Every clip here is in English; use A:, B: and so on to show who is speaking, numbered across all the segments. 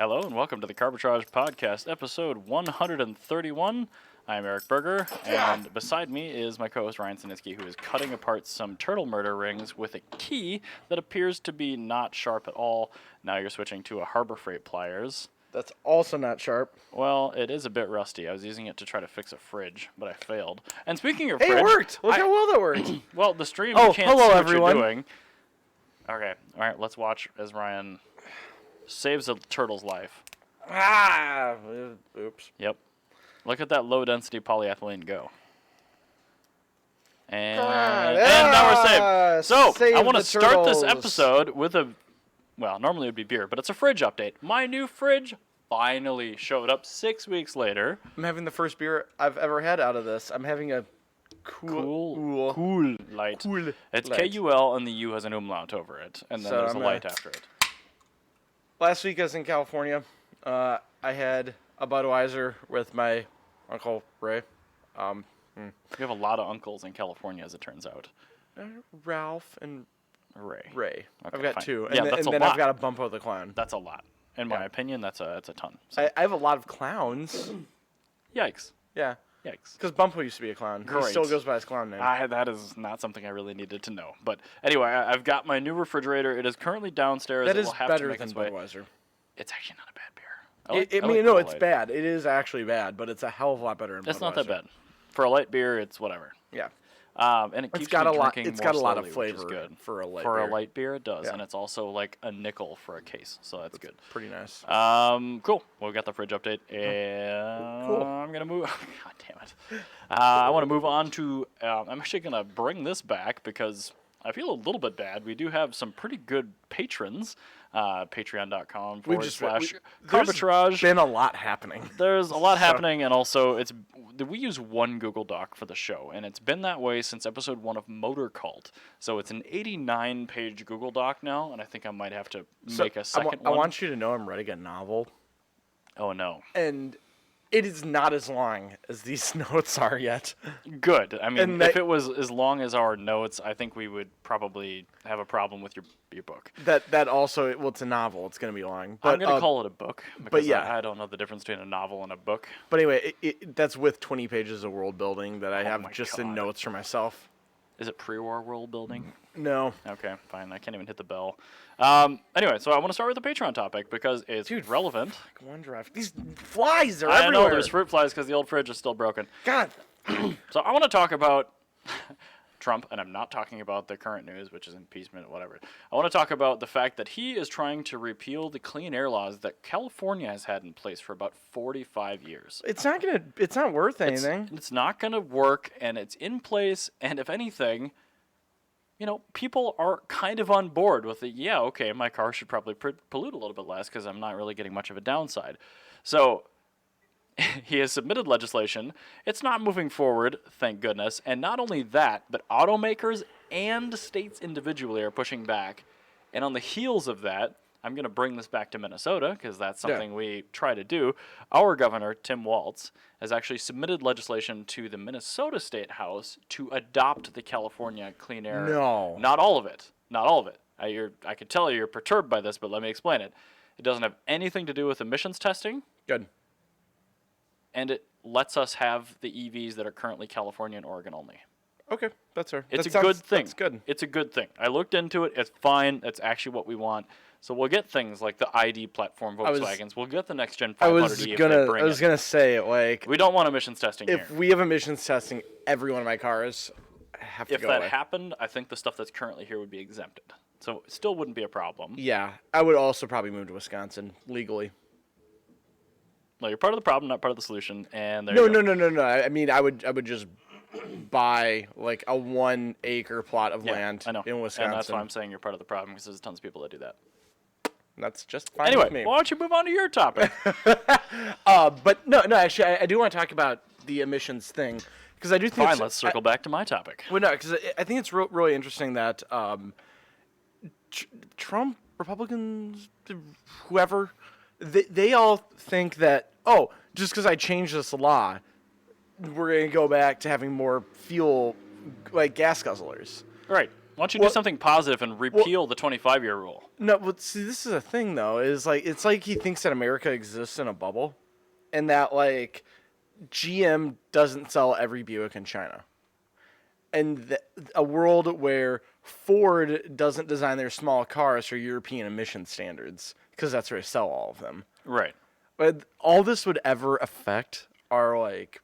A: Hello and welcome to the Carbitrage Podcast, episode 131. I'm Erik Berger, and beside me is my co-host Ryan Sinitsky, who is cutting apart some turtle murder rings with a key that appears to be not sharp at all. Now you're switching to a Harbor Freight pliers.
B: That's also not sharp.
A: Well, it is a bit rusty. I was using it to try to fix a fridge, but I failed. And speaking of
B: Hey,
A: fridge...
B: it worked! Look how well that worked.
A: Well, the stream
B: Oh,
A: can't
B: hello,
A: see what
B: everyone.
A: you're doing. Okay, all right, let's watch as Ryan saves a turtle's life.
B: Oops.
A: Yep. Look at that low-density polyethylene go. And now we're saved. So,
B: Save
A: I want to
B: the
A: start this
B: turtles.
A: episode with a... Well, normally it would be beer, but it's a fridge update. My new fridge finally showed up 6 weeks later.
B: I'm having the first beer I've ever had out of this. I'm having a
A: Cool light.
B: Cool
A: It's
B: light.
A: K-U-L, and the U has an umlaut over it. And then
B: So
A: there's a
B: I'm
A: light after it.
B: Last week I was in California. I had a Budweiser with my Uncle Ray.
A: We have a lot of uncles in California, as it turns out.
B: Ralph and
A: Ray.
B: Ray.
A: Okay,
B: I've got
A: fine.
B: two. And
A: Yeah,
B: then,
A: that's
B: and
A: a
B: then
A: lot.
B: I've got a Bumpo the Clown.
A: That's a lot. In my
B: Yeah.
A: opinion, that's a ton. So,
B: I have a lot of clowns.
A: yikes.
B: Yeah.
A: Yikes.
B: Because Bumpo used to be a clown.
A: Great.
B: He still goes by his clown name.
A: That is not something I really needed to know. But anyway, I've got my new refrigerator. It is currently downstairs.
B: That
A: It
B: is
A: will have to
B: better
A: make
B: than
A: its way.
B: Budweiser.
A: It's actually not a bad beer.
B: No, it's
A: Kool-Aid.
B: bad. It is actually bad, but it's a hell of a lot better than Budweiser.
A: It's not that bad. For a light beer, it's whatever.
B: Yeah.
A: And it keeps
B: It's got
A: me
B: a lot.
A: drinking
B: It's
A: more
B: got a lot of
A: slowly, which is
B: flavor
A: good.
B: for a light
A: For
B: beer.
A: a light beer, it does,
B: Yeah.
A: and it's also like a nickel for a case, so that's good.
B: Pretty nice.
A: Cool. Well, we got the fridge update, and
B: Cool.
A: I'm gonna move. God damn it! I want to move on to. I'm actually gonna bring this back because I feel a little bit bad. We do have some pretty good patrons. Patreon.com
B: There's
A: Carbitrage.
B: been a lot happening.
A: There's a lot happening, and also we use one Google Doc for the show, and it's been that way since episode 1 of Motor Cult. So it's an 89-page Google Doc now, and I think I might have to make a second
B: I
A: one.
B: want you to know I'm writing a novel,
A: Oh no.
B: and it is not as long as these notes are yet.
A: Good. I mean,
B: And
A: if
B: that-
A: it was as long as our notes, I think we would probably have a problem with your book.
B: That also, well, it's a novel. It's going to be long. But,
A: I'm going to call it a book because
B: yeah.
A: I don't know the difference between a novel and a book.
B: But anyway, that's with 20 pages of world building that I
A: my
B: have just in
A: God.
B: notes for myself.
A: Is it pre-war world building?
B: No.
A: Okay, fine. I can't even hit the bell. Anyway, so I want to start with the Patreon topic because it's relevant.
B: OneDrive. These flies are
A: I
B: everywhere.
A: know there's fruit flies because the old fridge is still broken.
B: God.
A: So I want to talk about Trump, and I'm not talking about the current news, which is impeachment, whatever. I want to talk about the fact that he is trying to repeal the clean air laws that California has had in place for about 45 years.
B: It's not worth anything.
A: It's not going to work, and it's in place, and if anything, people are kind of on board with it. Yeah, okay, my car should probably pollute a little bit less because I'm not really getting much of a downside. So he has submitted legislation. It's not moving forward, thank goodness. And not only that, but automakers and states individually are pushing back. And on the heels of that, I'm going to bring this back to Minnesota because that's something we try to do. Our governor, Tim Walz, has actually submitted legislation to the Minnesota State House to adopt the California Clean Air.
B: No.
A: Not all of it. Not all of it. I could tell you're perturbed by this, but let me explain it. It doesn't have anything to do with emissions testing.
B: Good.
A: And it lets us have the EVs that are currently California and Oregon only.
B: Okay, that's fair.
A: It's a good thing.
B: That's good.
A: It's a good thing. I looked into it. It's fine. That's actually what we want. So we'll get things like the ID platform Volkswagens. We'll get the next gen 500e if they bring
B: I was
A: it.
B: gonna say, like,
A: We don't want emissions testing
B: if
A: here.
B: we have emissions testing, every one of my cars have to
A: If
B: go
A: that
B: away.
A: happened, I think the stuff that's currently here would be exempted. So it still wouldn't be a problem.
B: Yeah, I would also probably move to Wisconsin legally.
A: No, you're part of the problem, not part of the solution. And there you go.
B: No. I mean, I would just buy like a 1 acre plot of land
A: I know.
B: in Wisconsin.
A: And that's why I'm saying you're part of the problem because there's tons of people that do that.
B: That's just fine with me.
A: Anyway, why don't you move on to your topic?
B: But no, actually, I do want to talk about the emissions thing because I do think.
A: Fine, let's circle back to my topic.
B: Well, no, because I think it's really interesting that Trump, Republicans, whoever, they all think that, oh, just because I changed this law, we're going to go back to having more fuel, like gas guzzlers.
A: Right. Why don't you do something positive and repeal the 25-year rule?
B: No, but see, this is a thing though. Is like it's like he thinks that America exists in a bubble, and that like GM doesn't sell every Buick in China, and a world where Ford doesn't design their small cars for European emission standards because that's where they sell all of them.
A: Right.
B: But all this would ever affect are like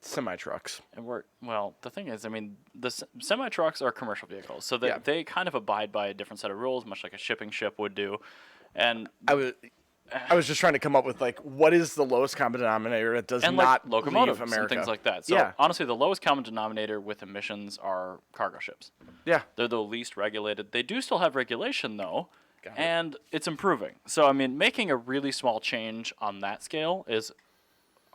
B: semi-trucks.
A: And the thing is, I mean, the semi-trucks are commercial vehicles, so they kind of abide by a different set of rules, much like a shipping ship would do. And
B: I was just trying to come up with like what is the lowest common denominator that does
A: and
B: not
A: like locomotives
B: leave America
A: and things like that. So honestly, the lowest common denominator with emissions are cargo ships.
B: Yeah.
A: They're the least regulated. They do still have regulation though, and it's improving. So I mean, making a really small change on that scale is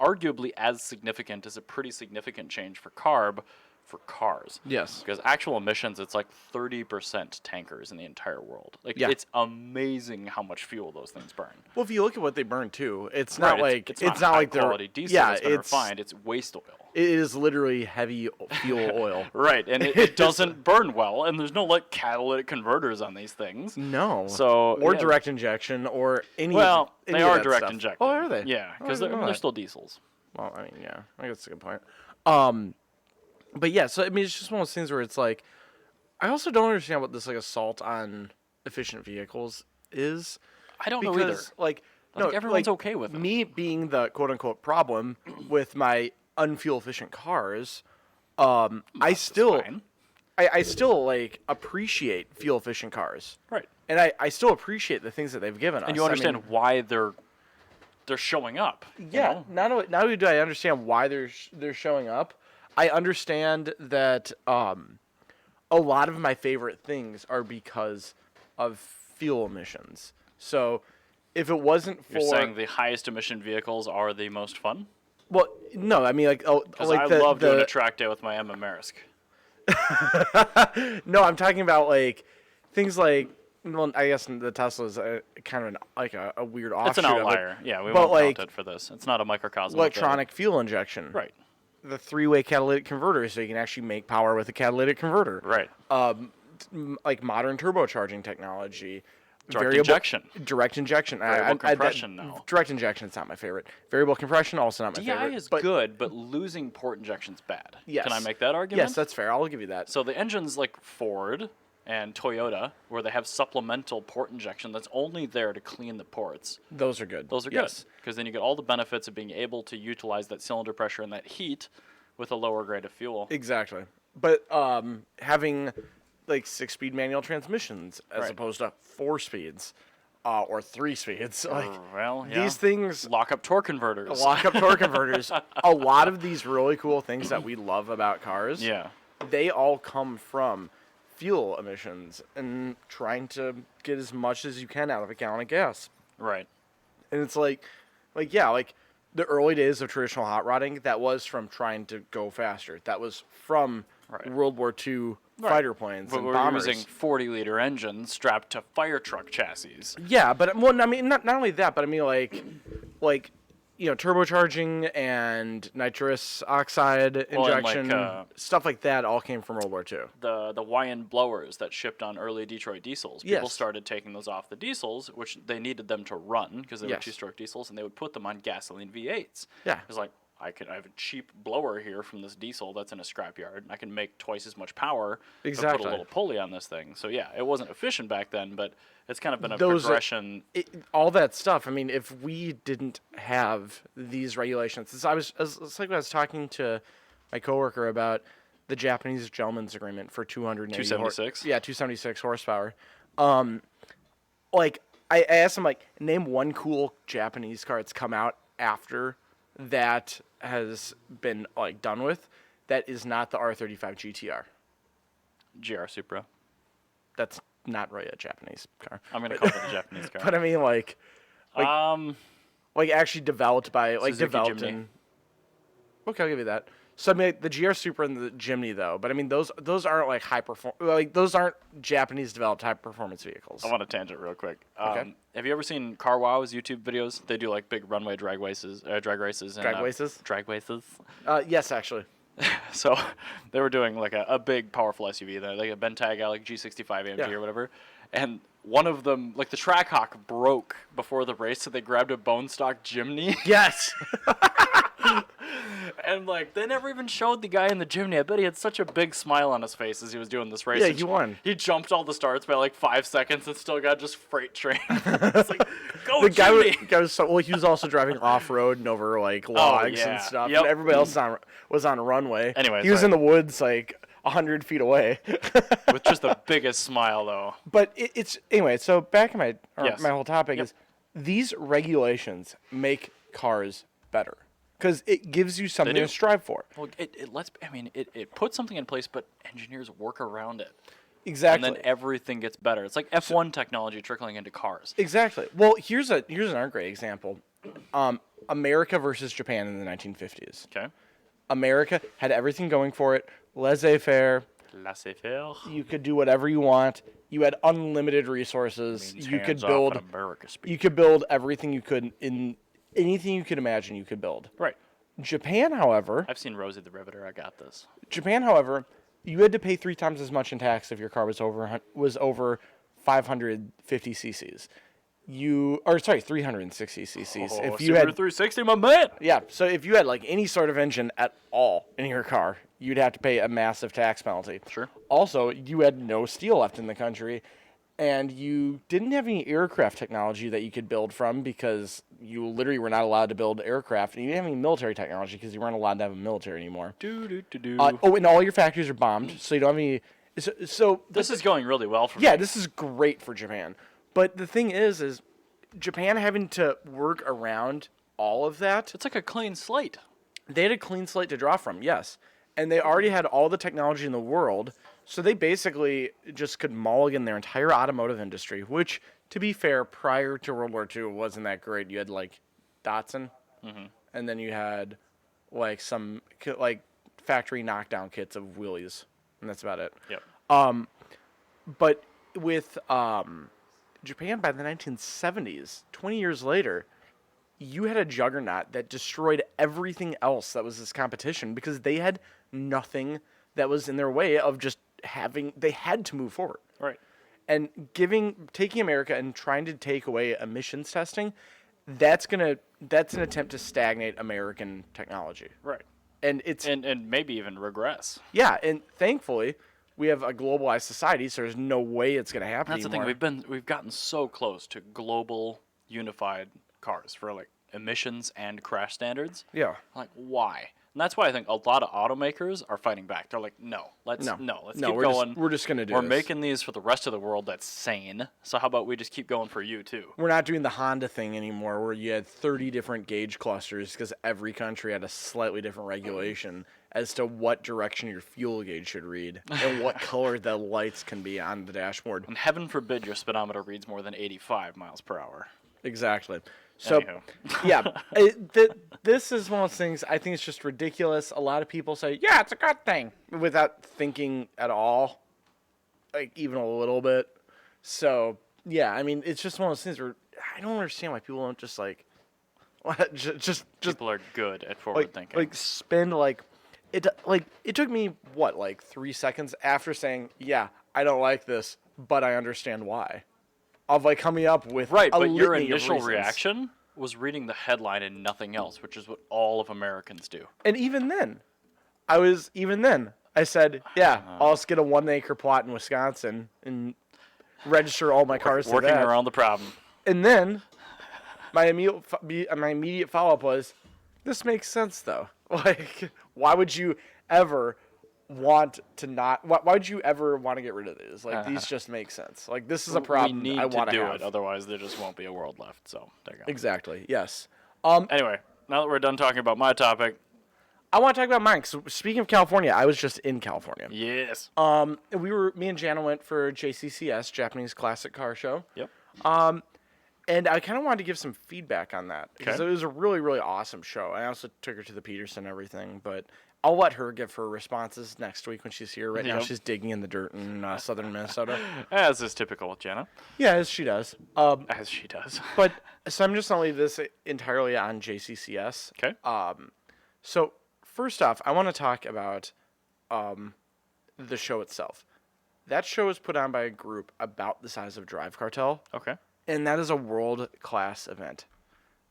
A: arguably as significant as a pretty significant change for CARB for cars.
B: Yes.
A: Because actual emissions, it's like 30% tankers in the entire world. Like, it's amazing how much fuel those things burn.
B: Well, if you look at what they burn too, it's not like
A: it's not like quality diesel that's been refined. It's waste oil.
B: It is literally heavy fuel oil.
A: Right, and it doesn't burn well, and there's no like catalytic converters on these things.
B: No.
A: So
B: direct injection or any.
A: Well,
B: any
A: they
B: of
A: are
B: that
A: direct
B: stuff.
A: injected.
B: Oh, are they?
A: Yeah, because they're still diesels.
B: Well, I mean, yeah, I guess that's a good point. But yeah, so I mean, it's just one of those things where it's like, I also don't understand what this like assault on efficient vehicles is.
A: I don't know either.
B: Like,
A: I think everyone's okay with it.
B: Me being the quote unquote problem with my unfuel efficient cars, I still like appreciate fuel efficient cars.
A: Right.
B: And I still appreciate the things that they've given us.
A: And you understand why they're showing up.
B: Yeah.
A: You know?
B: Not only do I understand why they're showing up, I understand that a lot of my favorite things are because of fuel emissions. So if it wasn't for...
A: You're saying the highest emission vehicles are the most fun?
B: Well, no, I mean like...
A: Because I love doing a track day with my Emma Marisk.
B: No, I'm talking about like things like... Well, I guess the Tesla's kind of a weird offshoot.
A: It's an outlier. Yeah, we won't count it for this. It's not a microcosm.
B: Electronic fuel injection.
A: Right.
B: The three-way catalytic converter, so you can actually make power with a catalytic converter.
A: Right.
B: Like modern turbocharging technology.
A: Direct injection.
B: Variable
A: compression now.
B: Direct injection is not my favorite. Variable compression, also not my favorite.
A: DI is good, but losing port injection's bad.
B: Yes.
A: Can I make that argument?
B: Yes, that's fair. I'll give you that.
A: So the engines like Ford and Toyota, where they have supplemental port injection that's only there to clean the ports.
B: Those are good.
A: Those are good, because then you get all the benefits of being able to utilize that cylinder pressure and that heat with a lower grade of fuel.
B: Exactly. But having like 6-speed manual transmissions as opposed to 4 speeds or 3 speeds, like these things...
A: Lock-up torque converters.
B: A lot of these really cool things that we love about cars, they all come from fuel emissions and trying to get as much as you can out of a gallon of gas.
A: Right.
B: And it's like the early days of traditional hot rodding, that was from trying to go faster. That was from World War II fighter planes and bombers.
A: We're using 40-liter engines strapped to fire truck chassis.
B: Yeah, but well, I mean, not only that, but I mean like turbocharging and nitrous oxide injection, stuff like that all came from World War II.
A: The YN blowers that shipped on early Detroit diesels, people started taking those off the diesels, which they needed them to run because they were 2-stroke diesels, and they would put them on gasoline V8s.
B: Yeah.
A: It was like, I have a cheap blower here from this diesel that's in a scrapyard, and I can make twice as much power.
B: Exactly.
A: Put a little pulley on this thing. So yeah, it wasn't efficient back then, but it's kind of been a progression.
B: All that stuff. I mean, if we didn't have these regulations, it's like when I was talking to my coworker about the Japanese gentleman's agreement for 276. 276 horsepower. Like I asked him, like, name one cool Japanese car that's come out after that has been like done with that is not the R35 GTR.
A: GR Supra.
B: That's not really a Japanese car.
A: I'm gonna call it a Japanese car.
B: But I mean, like actually developed by developed
A: Jimny.
B: in. Okay, I'll give you that. So I mean, the GR Supra and the Jimny though, but I mean those aren't like those aren't Japanese developed high performance vehicles.
A: I want to tangent real quick.
B: Okay.
A: Have you ever seen Car Wow's YouTube videos? They do like big runway drag races.
B: Drag races?
A: Drag races.
B: Yes, actually.
A: So they were doing like a big, powerful SUV, like a Bentayga, like G65 AMG or whatever. And one of them, like the Trackhawk, broke before the race, so they grabbed a bone stock Jimny.
B: Yes.
A: And like they never even showed the guy in the Jimny. I bet he had such a big smile on his face as he was doing this race.
B: Yeah,
A: And
B: he won.
A: He jumped all the starts by like 5 seconds and still got just freight train. It's like, go
B: The
A: Jimny!
B: guy was so, well. He was also driving off road and over like logs
A: yeah.
B: and stuff.
A: Yep.
B: And everybody else was on a runway.
A: Anyway,
B: he was
A: sorry.
B: in the woods like 100 feet away.
A: With just the biggest smile though.
B: But it's anyway. So back in my
A: Yes.
B: my whole topic
A: Yep.
B: is these regulations make cars better because it gives you something
A: do.
B: to strive for.
A: Well, it puts something in place, but engineers work around it.
B: Exactly.
A: And then everything gets better. It's like F1 technology trickling into cars.
B: Exactly. Well, here's another great example. America versus Japan in the 1950s.
A: Okay.
B: America had everything going for it. Laissez-faire.
A: Laissez-faire.
B: You could do whatever you want. You had unlimited resources.
A: Means
B: You could
A: hands off
B: build.
A: in America speak.
B: You could build everything you could in anything you could imagine. You could build.
A: Right.
B: Japan, however,
A: I've seen Rosie the Riveter. I got this.
B: You had to pay 3 times as much in tax if your car was over 550 cc's. 360 cc's.
A: Oh,
B: if you
A: Super
B: had
A: 360, my man.
B: Yeah, so if you had like any sort of engine at all in your car, you'd have to pay a massive tax penalty.
A: Sure.
B: Also, you had no steel left in the country, and you didn't have any aircraft technology that you could build from because you literally were not allowed to build aircraft, and you didn't have any military technology because you weren't allowed to have a military anymore. And all your factories are bombed, so you don't have any. So
A: This is going really well for me.
B: yeah, this is great for Japan. But the thing is Japan having to work around all of that.
A: It's like a clean slate.
B: They had a clean slate to draw from, yes. And they already had all the technology in the world, so they basically just could mulligan their entire automotive industry, which, to be fair, prior to World War II wasn't that great. You had, like, Datsun, and then you had, like, some, like, factory knockdown kits of wheelies, and that's about it.
A: Yep.
B: But with Japan by the 1970s, 20 years later, you had a juggernaut that destroyed everything else that was this competition because they had nothing that was in their way of just they had to move forward.
A: Right.
B: And taking America and trying to take away emissions testing, that's an attempt to stagnate American technology.
A: Right.
B: And it's
A: And maybe even regress.
B: yeah, and thankfully we have a globalized society, so there's no way it's going to happen
A: That's
B: anymore.
A: the thing. We've gotten so close to global unified cars for like emissions and crash standards.
B: Yeah.
A: Like why? And that's why I think a lot of automakers are fighting back. They're like, let's keep going.
B: We're just gonna do
A: We're
B: this.
A: making these for the rest of the world that's sane. So how about we just keep going for you too?
B: We're not doing the Honda thing anymore where you had 30 different gauge clusters because every country had a slightly different regulation as to what direction your fuel gauge should read and what color the lights can be on the dashboard.
A: And heaven forbid your speedometer reads more than 85 miles per hour.
B: Exactly. So,
A: Anywho.
B: yeah, this is one of those things I think it's just ridiculous. A lot of people say, yeah, it's a good thing, without thinking at all, like even a little bit. So, yeah, I mean, it's just one of those things where I don't understand why people don't just like, just
A: People are good at forward thinking.
B: like spend it took me what 3 seconds after saying, yeah, I don't like this, but I understand why. Of like coming up with
A: right,
B: a
A: but your
B: litany of
A: initial
B: reasons.
A: reaction was reading the headline and nothing else, which is what all of Americans do.
B: And even then, I said, yeah, I'll just get a 1 acre plot in Wisconsin and register all my cars to
A: Working
B: that.
A: around the problem.
B: And then my immediate follow up was, this makes sense though. Like, why would you ever want to not? Why would you ever want to get rid of these? Like, these just make sense. Like, this is a problem
A: we need
B: I want
A: to do
B: have.
A: it, otherwise there just won't be a world left. So there you go.
B: Exactly. Yes.
A: Anyway, now that we're done talking about my topic,
B: I want to talk about mine. So speaking of California, I was just in California.
A: yes.
B: Me and Jana went for JCCS, Japanese Classic Car Show.
A: Yep.
B: And I kind of wanted to give some feedback on that because
A: Okay.
B: it was a really, really awesome show. I also took her to the Peterson and everything, but I'll let her give her responses next week when she's here. Right now,
A: Yep.
B: she's digging in the dirt in southern Minnesota.
A: As is typical with Jenna.
B: Yeah, as she does.
A: As she does.
B: But so I'm just going to leave this entirely on JCCS.
A: Okay.
B: So first off, I want to talk about the show itself. That show is put on by a group about the size of Drive Cartel,
A: Okay.
B: and that is a world-class event.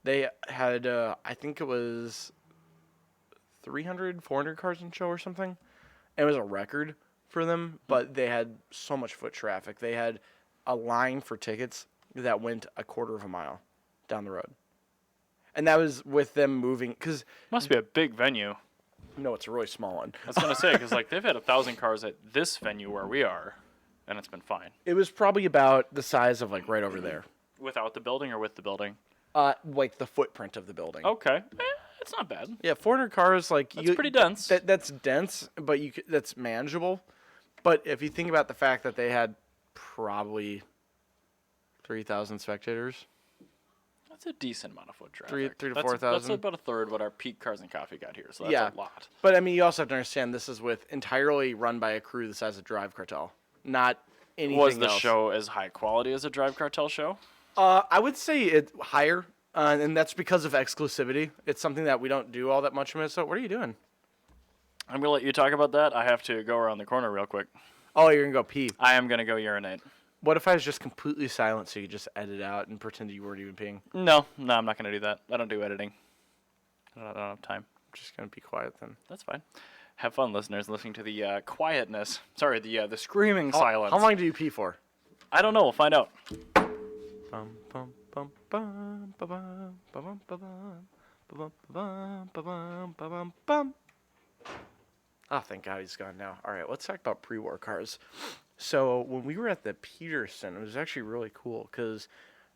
B: They had, I think it was 300, 400 cars in show or something. It was a record for them, but they had so much foot traffic. They had a line for tickets that went a quarter of a mile down the road. And that was with them moving, because...
A: Must be a big venue.
B: No, it's a really small one.
A: I was going to say, because like, they've had 1,000 cars at this venue where we are, and it's been fine.
B: It was probably about the size of, like, right over there.
A: Without the building or with the building?
B: Like, the footprint of the building.
A: Okay. It's not bad.
B: Yeah, 400 cars, like...
A: That's pretty dense.
B: That's dense, but that's manageable. But if you think about the fact that they had probably 3,000 spectators...
A: That's a decent amount of foot traffic.
B: 3 to
A: That's
B: 4,000.
A: about a third what our peak Cars and Coffee got here, so that's
B: Yeah.
A: a lot.
B: But, I mean, you also have to understand this is entirely run by a crew the size of Drive Cartel. Not anything
A: Was the
B: else.
A: show as high quality as a Drive Cartel show?
B: I would say it's higher, and that's because of exclusivity. It's something that we don't do all that much in Minnesota. What are you doing?
A: I'm going to let you talk about that. I have to go around the corner real quick.
B: Oh, you're going to go pee.
A: I am going to go urinate.
B: What if I was just completely silent so you could just edit out and pretend you weren't even peeing?
A: No, I'm not going to do that. I don't do editing. I don't have time.
B: I'm just going to be quiet then.
A: That's fine. Have fun, listeners, listening to the quietness. Sorry, the screaming silence.
B: How long do you pee for?
A: I don't know. We'll find out.
B: Bum, bum, bum, bum, ba, bum, ba, bum, ba, bum, ba, bum, ba, bum, ba, bum, bum. Oh, thank God he's gone now. All right, let's talk about pre-war cars. So when we were at the Peterson, it was actually really cool because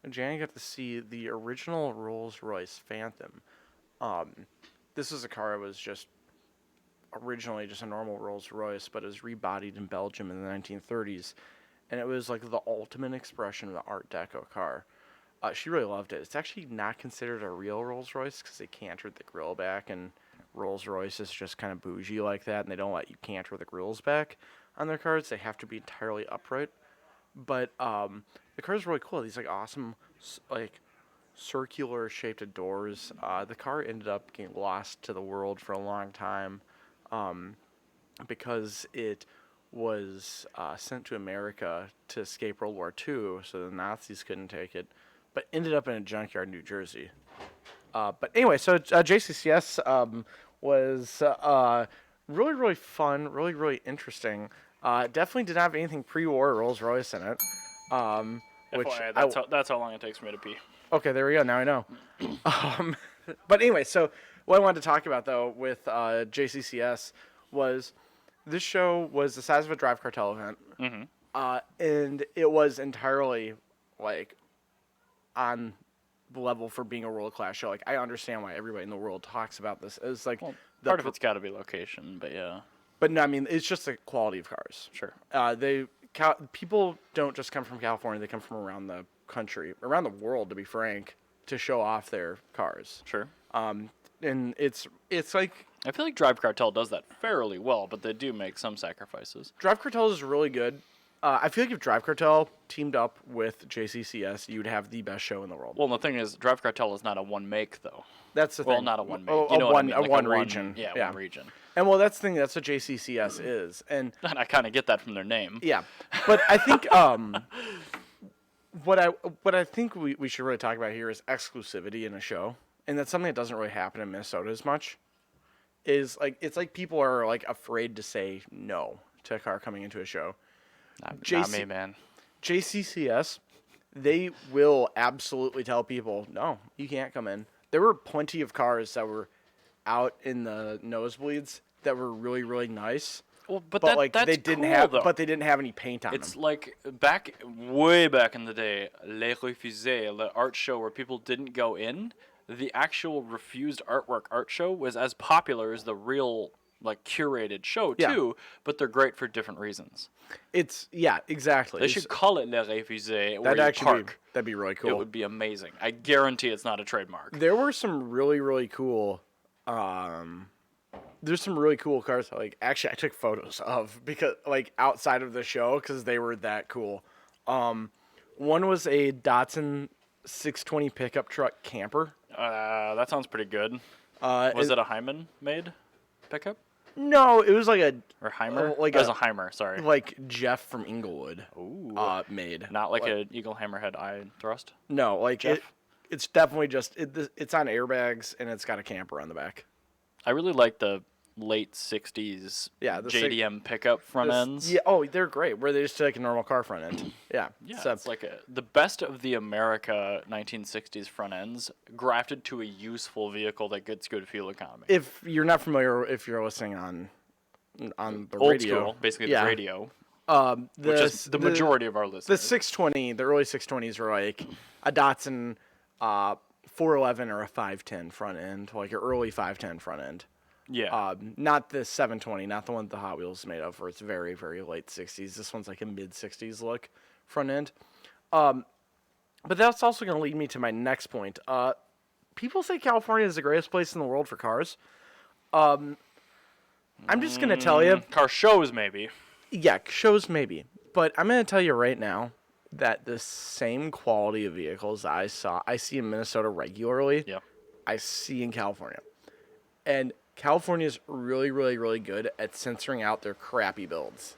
B: Jan got to see the original Rolls-Royce Phantom. This is a car that was just originally just a normal Rolls-Royce, but it was rebodied in Belgium in the 1930s. And it was like the ultimate expression of the Art Deco car. She really loved it. It's actually not considered a real Rolls-Royce because they cantered the grill back, and Rolls-Royce is just kind of bougie like that, and they don't let you canter the grills back on their cars. They have to be entirely upright. But the car is really cool. These like awesome like circular shaped doors. The car ended up getting lost to the world for a long time because it was sent to America to escape World War II, so the Nazis couldn't take it, but ended up in a junkyard in New Jersey. But anyway, so JCCS was really, really fun, really, really interesting. Definitely didn't have anything pre-war Rolls-Royce in it. Which
A: FYI, that's how long it takes for me to pee.
B: Okay, there we go. Now I know. But anyway, so what I wanted to talk about, though, with JCCS was this show was the size of a Drive Cartel event.
A: Mm-hmm.
B: And it was entirely, like, on the level for being a world-class show. Like, I understand why everybody in the world talks about this. It's like...
A: Well, part of it's got to be location, but yeah.
B: But no, I mean, it's just the quality of cars.
A: Sure.
B: People don't just come from California. They come from around the country, around the world, to be frank, to show off their cars.
A: Sure.
B: And it's like...
A: I feel like Drive Cartel does that fairly well, but they do make some sacrifices.
B: Drive Cartel is really good. I feel like if Drive Cartel teamed up with JCCS, you'd have the best show in the world.
A: Well, the thing is, Drive Cartel is not a one make, though.
B: That's the thing.
A: Well, not a one make. You know what I mean? Like
B: one region.
A: Yeah, one region.
B: And well, that's the thing. That's what JCCS is. And
A: I kind of get that from their name.
B: Yeah, but I think what I think we should really talk about here is exclusivity in a show, and that's something that doesn't really happen in Minnesota as much. Is like it's like people are like afraid to say no to a car coming into a show.
A: Not me, man.
B: JCCS, they will absolutely tell people, no, you can't come in. There were plenty of cars that were out in the nosebleeds that were really, really nice.
A: Well, but
B: that's they didn't
A: cool,
B: have,
A: though.
B: but they didn't have any paint on them.
A: It's like way back in the day, Les Refusés, the art show where people didn't go in. The actual refused artwork art show was as popular as the real, like, curated show, too, but they're great for different reasons.
B: Exactly.
A: They should call it Les Refusés.
B: That'd be really cool.
A: It would be amazing. I guarantee it's not a trademark.
B: There were some really, really cool, there's some really cool cars, like, actually I took photos of, because, like, outside of the show, because they were that cool. One was a Datsun 620 pickup truck camper.
A: That sounds pretty good. Was it a Hyman made? pickup?
B: No, it was like a
A: Or Heimer?
B: like
A: It was a Heimer, sorry.
B: like Jeff from Inglewood
A: Ooh.
B: made.
A: Not like an Eagle Hammerhead eye thrust?
B: No, like
A: Jeff?
B: it's definitely just it's on airbags and it's got a camper on the back.
A: I really like the late 60s
B: Yeah,
A: JDM pickup front ends.
B: Yeah, oh, they're great. Where they just take a normal car front end. Yeah,
A: Yeah,
B: so,
A: it's like the best of the America 1960s front ends grafted to a useful vehicle that gets good fuel economy.
B: if you're not familiar, if you're listening on the
A: Old
B: radio,
A: school, basically
B: yeah.
A: the radio,
B: which
A: which is the majority of our
B: The
A: listeners.
B: 620, the early 620s were like a Datsun 411 or a 510 front end, like your early 510 front end.
A: Yeah.
B: Not the 720, not the one the Hot Wheels is made of, where it's very, very late 60s. This one's like a mid 60s look front end. But that's also going to lead me to my next point. People say California is the greatest place in the world for cars. I'm just going to tell you.
A: Car shows, maybe.
B: Yeah, shows maybe. But I'm going to tell you right now that the same quality of vehicles I see in Minnesota regularly,
A: Yeah.
B: I see in California. And California is really, really, really good at censoring out their crappy builds.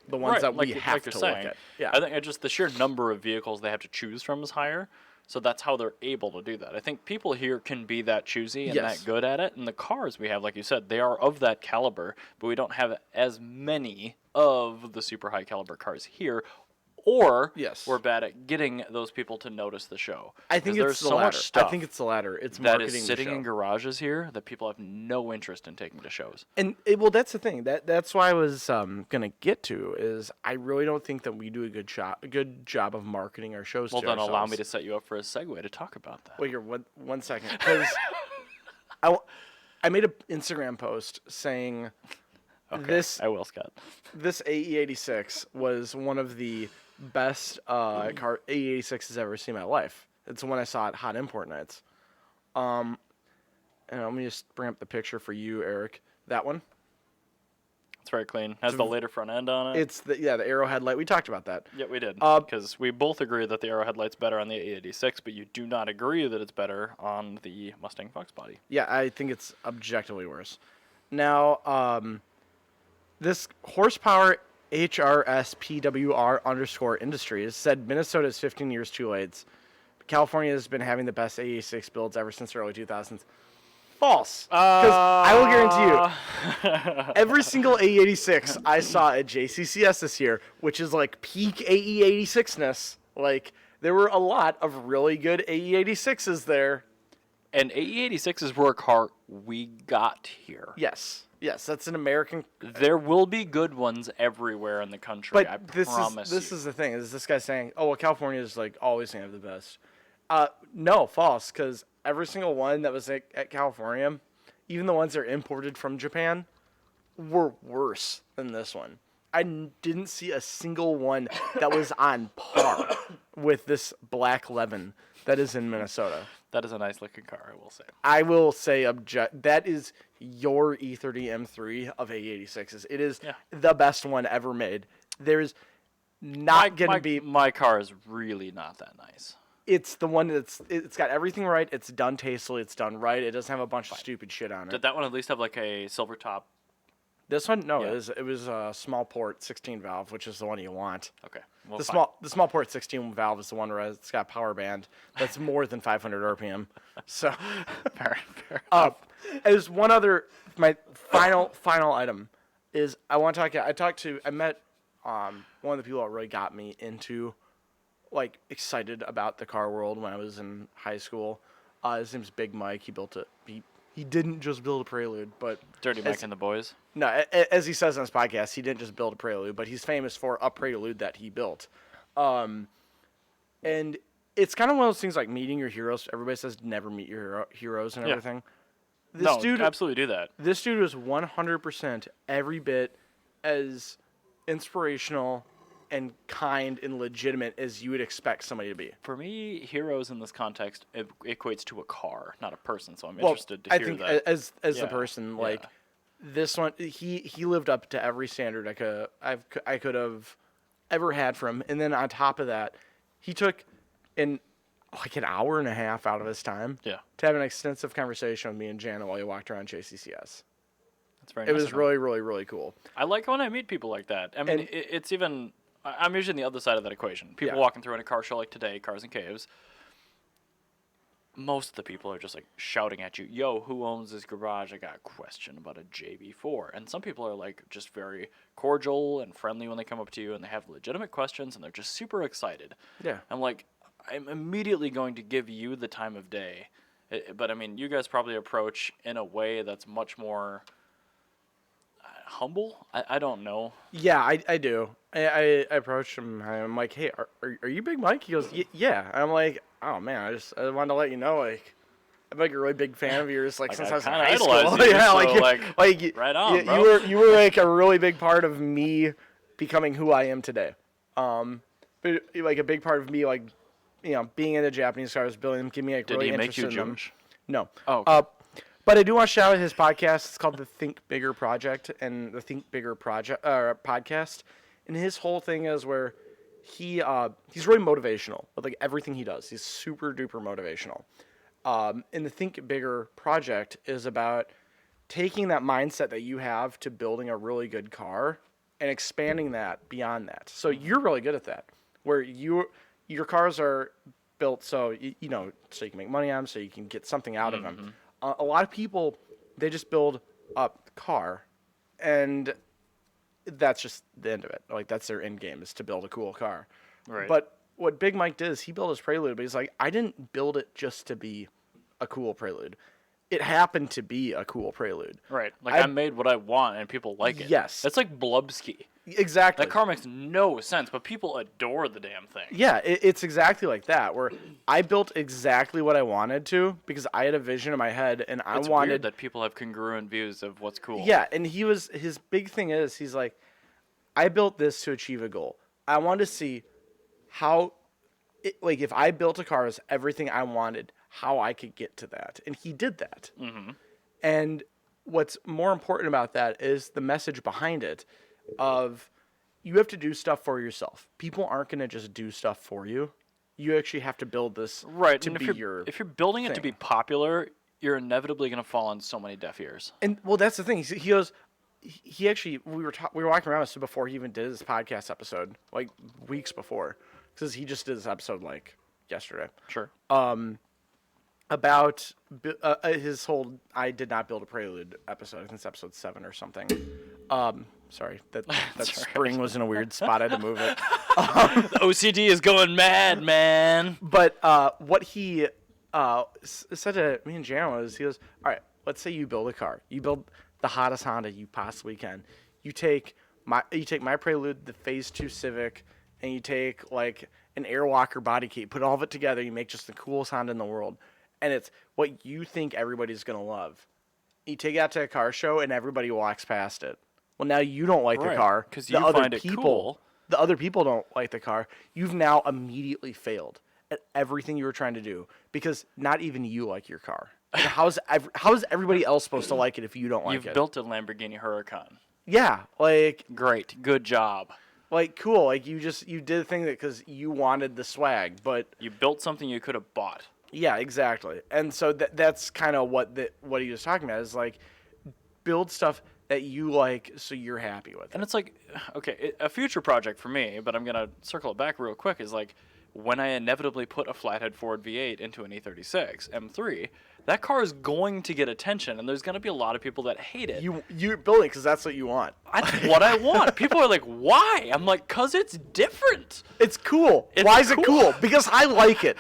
B: The ones that we have to look at. Yeah.
A: I think it's just the sheer number of vehicles they have to choose from is higher. So that's how they're able to do that. I think people here can be that choosy and
B: Yes.
A: that good at it. And the cars we have, like you said, they are of that caliber, but we don't have as many of the super high caliber cars here. Or
B: Yes.
A: we're bad at getting those people to notice the show.
B: I think
A: 'Cause
B: it's
A: there's
B: the
A: so
B: latter.
A: much stuff
B: I think it's the latter. It's
A: that
B: marketing
A: is
B: the
A: sitting
B: show.
A: in garages here that people have no interest in taking to shows.
B: And well, that's the thing. That's why I was gonna get to is I really don't think that we do a good job of marketing our shows.
A: Well,
B: to
A: then allow
B: ourselves.
A: me to set you up for a segue to talk about that.
B: Wait here, one second, because I made an Instagram post saying
A: Okay, I will, Scott.
B: this AE86 was one of the best car AE86s I've ever seen in my life. It's the one I saw at Hot Import Nights. And let me just bring up the picture for you, Eric. That one.
A: It's very clean. Has the later front end on it.
B: It's the arrow headlight. We talked about that.
A: Yeah, we did. Because we both agree that the arrow headlight's better on the A86, but you do not agree that it's better on the Mustang Fox body.
B: Yeah, I think it's objectively worse. Now, this horsepower HRSPWR_industries said Minnesota is 15 years too late. California has been having the best AE6 builds ever since the early 2000s. False. Because I will guarantee you, every single AE86 I saw at JCCS this year, which is like peak AE86ness, like there were a lot of really good AE86s there.
A: And AE86s were a car we got here.
B: Yes, that's an American.
A: There will be good ones everywhere in the country.
B: But
A: I
B: this
A: promise
B: is the thing. Is this guy saying, "Oh, well, California is like always gonna have the best"? No, false. Because every single one that was at California, even the ones that are imported from Japan, were worse than this one. I didn't see a single one that was on par with this black Levin that is in Minnesota.
A: That is a nice looking car, I will say.
B: I will say that is your E30 M3 of A86s. It is the best one ever made. There's not going to be...
A: My car is really not that nice.
B: It's the one it's got everything right. It's done tastefully. It's done right. It doesn't have a bunch of stupid shit on it.
A: Did that one at least have like a silver top?
B: This one? No,
A: Yeah.
B: it was a small port 16 valve, which is the one you want.
A: Okay. Well,
B: The
A: fine.
B: small port 16 valve is the one where it's got power band that's more than 500 RPM. So
A: Fair
B: as one other, my final item is I met one of the people that really got me into like excited about the car world when I was in high school. His name's Big Mike. He built he didn't just build a Prelude, but
A: Dirty Mike and the boys.
B: no, as he says on his podcast, he didn't just build a Prelude, but he's famous for a Prelude that he built. And it's kind of one of those things like meeting your heroes. Everybody says never meet your heroes and everything. This dude
A: absolutely do that.
B: This dude was 100% every bit as inspirational and kind and legitimate as you would expect somebody to be.
A: For me, heroes in this context equates to a car, not a person. So I'm interested to hear
B: think
A: that.
B: as the person, like this one, he lived up to every standard I could have ever had from him. And then on top of that, he took an hour and a half out of his time to have an extensive conversation with me and Jana while he walked around JCCS.
A: It's very
B: It
A: nice
B: was
A: of him.
B: really, really, really cool.
A: I like when I meet people like that. I mean,
B: And-
A: it's even. I'm usually on the other side of that equation. People
B: Yeah.
A: walking through in a car show like today, Cars and Caves. Most of the people are just like shouting at you, "Yo, who owns this garage? I got a question about a JB4." And some people are like just very cordial and friendly when they come up to you, and they have legitimate questions, and they're just super excited.
B: Yeah.
A: I'm like, I'm immediately going to give you the time of day. But I mean, you guys probably approach in a way that's much more humble. I don't know.
B: Yeah, I do. I approached him. I'm like, hey, are you Big Mike? He goes, yeah. I'm like, oh man, I wanted to let you know, like, I'm like a really big fan of yours, like,
A: Like,
B: since
A: I
B: I was in
A: kinda
B: high
A: idolize
B: school.
A: you,
B: Yeah,
A: so,
B: like
A: right on,
B: you
A: bro.
B: you were like a really big part of me becoming who I am today. But like a big part of me, like, you know, being into Japanese cars, building them, giving me like
A: Did
B: really
A: he make
B: interested
A: you
B: in them.
A: Jewish?
B: No.
A: Oh, okay.
B: But I do want to shout out his podcast. It's called the Think Bigger Project and the Think Bigger Project podcast. And his whole thing is where he's really motivational with like everything he does. He's super duper motivational. And the Think Bigger Project is about taking that mindset that you have to building a really good car and expanding that beyond that. So you're really good at that, where your cars are built so you know, so you can make money on them, so you can get something out of them. A lot of people, they just build a car, and that's just the end of it. Like, that's their end game, is to build a cool car.
A: Right.
B: But what Big Mike did is he built his Prelude, but he's like, I didn't build it just to be a cool Prelude. It happened to be a cool Prelude.
A: Right. Like, I made what I want, and people like it.
B: Yes.
A: It's like Blubski.
B: Exactly.
A: That car makes no sense, but people adore the damn thing.
B: Yeah, it's exactly like that, where I built exactly what I wanted to because I had a vision in my head, and I
A: It's
B: wanted
A: weird that people have congruent views of what's cool.
B: Yeah, and his big thing is he's like, I built this to achieve a goal. I wanted to see how, like, if I built a car as everything I wanted, how I could get to that, and he did that. Mm-hmm. And what's more important about that is the message behind it, of you have to do stuff for yourself. People aren't going to just do stuff for you. You actually have to build this
A: Right.
B: to
A: And
B: be
A: if you're building it to be
B: thing.
A: popular, you're inevitably going to fall on so many deaf ears.
B: And well, that's the thing. He goes. He actually we were walking around so before he even did his podcast episode, like weeks before, because he just did this episode like yesterday.
A: Sure.
B: About his whole "I did not build a Prelude" episode. I think it's episode 7 or something. Sorry, that spring was in a weird spot. I had to move it.
A: The OCD is going mad, man.
B: But what he said to me and Jan was, he goes, all right, let's say you build a car. You build the hottest Honda you possibly can. You take my Prelude, the Phase 2 Civic, and you take like an Airwalker body kit, put all of it together, you make just the coolest Honda in the world. And it's what you think everybody's going to love. You take it out to a car show, and everybody walks past it. Well, now you don't like the
A: Right,
B: car.
A: 'cause
B: The
A: you
B: other
A: find it
B: people,
A: cool.
B: The other people don't like the car. You've now immediately failed at everything you were trying to do because not even you like your car. And how's everybody else supposed to like it if you don't like
A: You've
B: it?
A: built a Lamborghini Huracan.
B: Yeah, like
A: Great. Good job.
B: cool. Like you did the thing that because you wanted the swag, but
A: You built something you could have bought.
B: yeah, exactly. And so that's kind of what he was talking about is like build stuff that you like so you're happy with
A: And
B: it.
A: it's like, okay, a future project for me, but I'm going to circle it back real quick, is like when I inevitably put a flathead Ford V8 into an E36 M3, that car is going to get attention, and there's going to be a lot of people that hate it.
B: You're building because that's what you want.
A: That's what I want. People are like, why? I'm like, because it's different.
B: It's cool.
A: It's
B: Why is it
A: cool.
B: cool? Because I like it.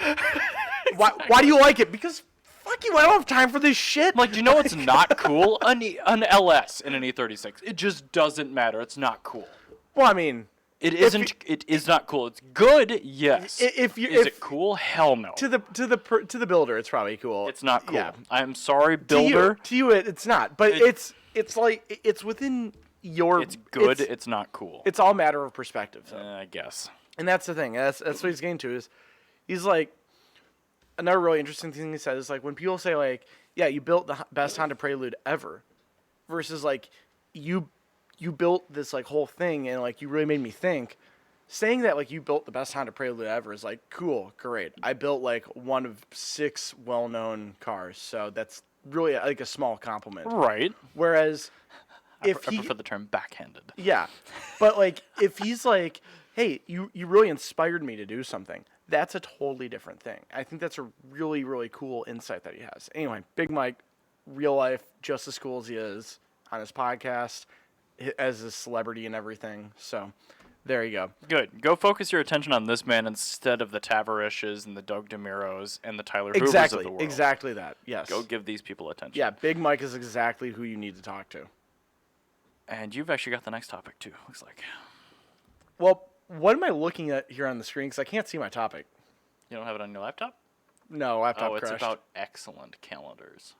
B: Why do you like it? Because fuck you, I don't have time for this shit.
A: I'm like, do you know what's not cool? An LS in an E36. It just doesn't matter. It's not cool.
B: Well, I mean,
A: It isn't. It is not cool. It's good, yes.
B: If
A: Is it cool? Hell no.
B: to the builder, it's probably cool.
A: It's not cool.
B: Yeah.
A: I'm sorry,
B: To
A: builder.
B: you, it's not. But it's like it's within your.
A: It's good. It's not cool.
B: It's all a matter of perspective. So.
A: I guess.
B: And that's the thing. That's what he's getting to is, he's like, another really interesting thing he says is like when people say like, yeah, you built the best Honda Prelude ever, versus like you built this like whole thing and like you really made me think. Saying that like you built the best Honda Prelude ever is like cool, great. I built like one of 6 well-known cars, so that's really like a small compliment.
A: Right.
B: Whereas
A: I prefer the term backhanded.
B: Yeah, but like if he's like, hey, you really inspired me to do something, that's a totally different thing. I think that's a really, really cool insight that he has. Anyway, Big Mike, real life, just as cool as he is on his podcast, as a celebrity and everything. So there you go.
A: Good. Go focus your attention on this man instead of the Tavareshes and the Doug DeMiros and the Tyler Hoovers of the world.
B: Exactly that, yes.
A: Go give these people attention.
B: Yeah, Big Mike is exactly who you need to talk to.
A: And you've actually got the next topic, too, looks like.
B: Well, what am I looking at here on the screen? Because I can't see my topic.
A: You don't have it on your laptop?
B: No, laptop
A: crashed.
B: crashed.
A: It's about excellent calendars.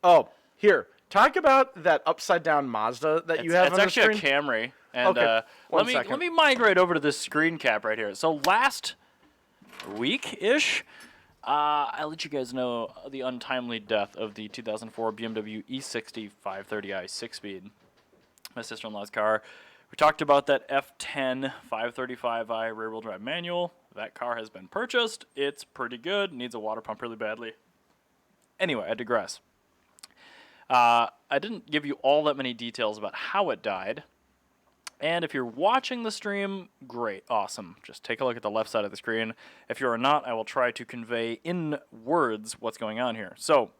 B: Oh, here. Talk about that upside-down Mazda that you have on the screen.
A: It's actually a Camry. And
B: okay.
A: let me migrate over to this screen cap right here. So last week-ish, I'll let you guys know the untimely death of the 2004 BMW E60 530i 6-speed. My sister-in-law's car. We talked about that F10 535i rear-wheel drive manual. That car has been purchased. It's pretty good. Needs a water pump really badly. Anyway, I digress. I didn't give you all that many details about how it died. And if you're watching the stream, great, awesome. Just take a look at the left side of the screen. If you're not, I will try to convey in words what's going on here. So,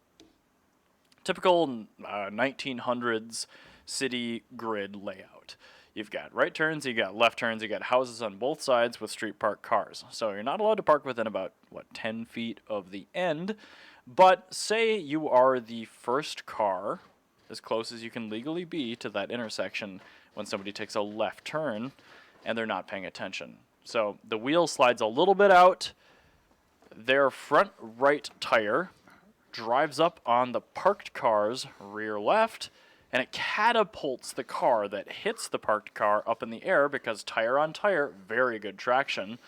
A: typical 1900s city grid layout. You've got right turns, you've got left turns, you've got houses on both sides with street parked cars. So you're not allowed to park within about, 10 feet of the end. But say you are the first car, as close as you can legally be to that intersection when somebody takes a left turn and they're not paying attention. So the wheel slides a little bit out. Their front right tire drives up on the parked car's rear left, and it catapults the car that hits the parked car up in the air because tire on tire, very good traction.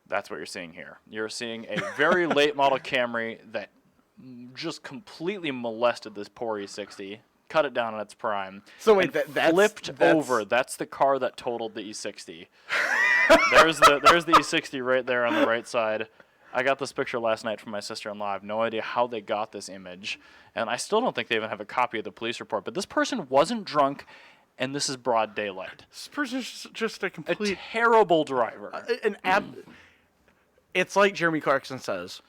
A: That's what you're seeing here. You're seeing a very late model Camry that just completely molested this poor E60, cut it down in its prime.
B: So wait, that's
A: flipped over. That's the car that totaled the E60. there's the E60 right there on the right side. I got this picture last night from my sister-in-law. I have no idea how they got this image, and I still don't think they even have a copy of the police report. But this person wasn't drunk, and this is broad daylight.
B: This person's just a complete...
A: terrible driver.
B: It's like Jeremy Clarkson says.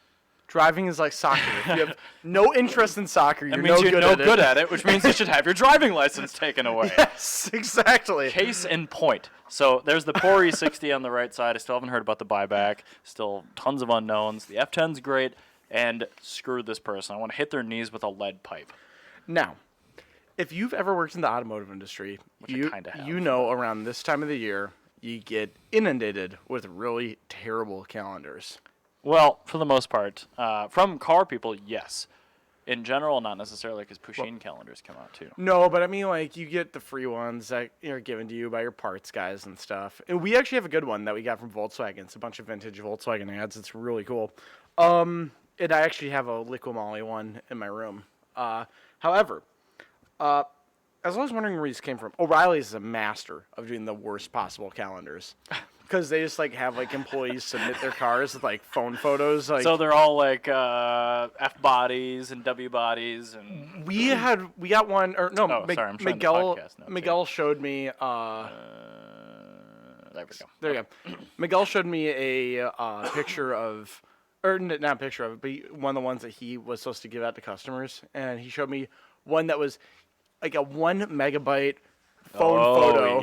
B: Driving is like soccer. If you have no interest in soccer, you're no good at it,
A: which means you should have your driving license taken away.
B: Yes, exactly.
A: Case in point. So there's the poor E60 on the right side. I still haven't heard about the buyback. Still tons of unknowns. The F10's great, and screw this person. I want to hit their knees with a lead pipe.
B: Now, if you've ever worked in the automotive industry, you know around this time of the year, you get inundated with really terrible calendars.
A: Well, for the most part, from car people, yes. In general, not necessarily, because Pusheen calendars come out too.
B: No, but I mean, like, you get the free ones that are given to you by your parts guys and stuff. And we actually have a good one that we got from Volkswagen. It's a bunch of vintage Volkswagen ads. It's really cool. And I actually have a Liqui Moly one in my room. However, I was always wondering where these came from. O'Reilly's is a master of doing the worst possible calendars. Because they just have employees submit their cars with phone photos.
A: So they're all F bodies and W bodies and.
B: We got one or no.
A: Sorry, I'm trying
B: Miguel showed me.
A: There we go.
B: There you go. Miguel showed me a picture of, or not a picture of it, but one of the ones that he was supposed to give out to customers, and he showed me one that was like a 1 megabyte. Phone photo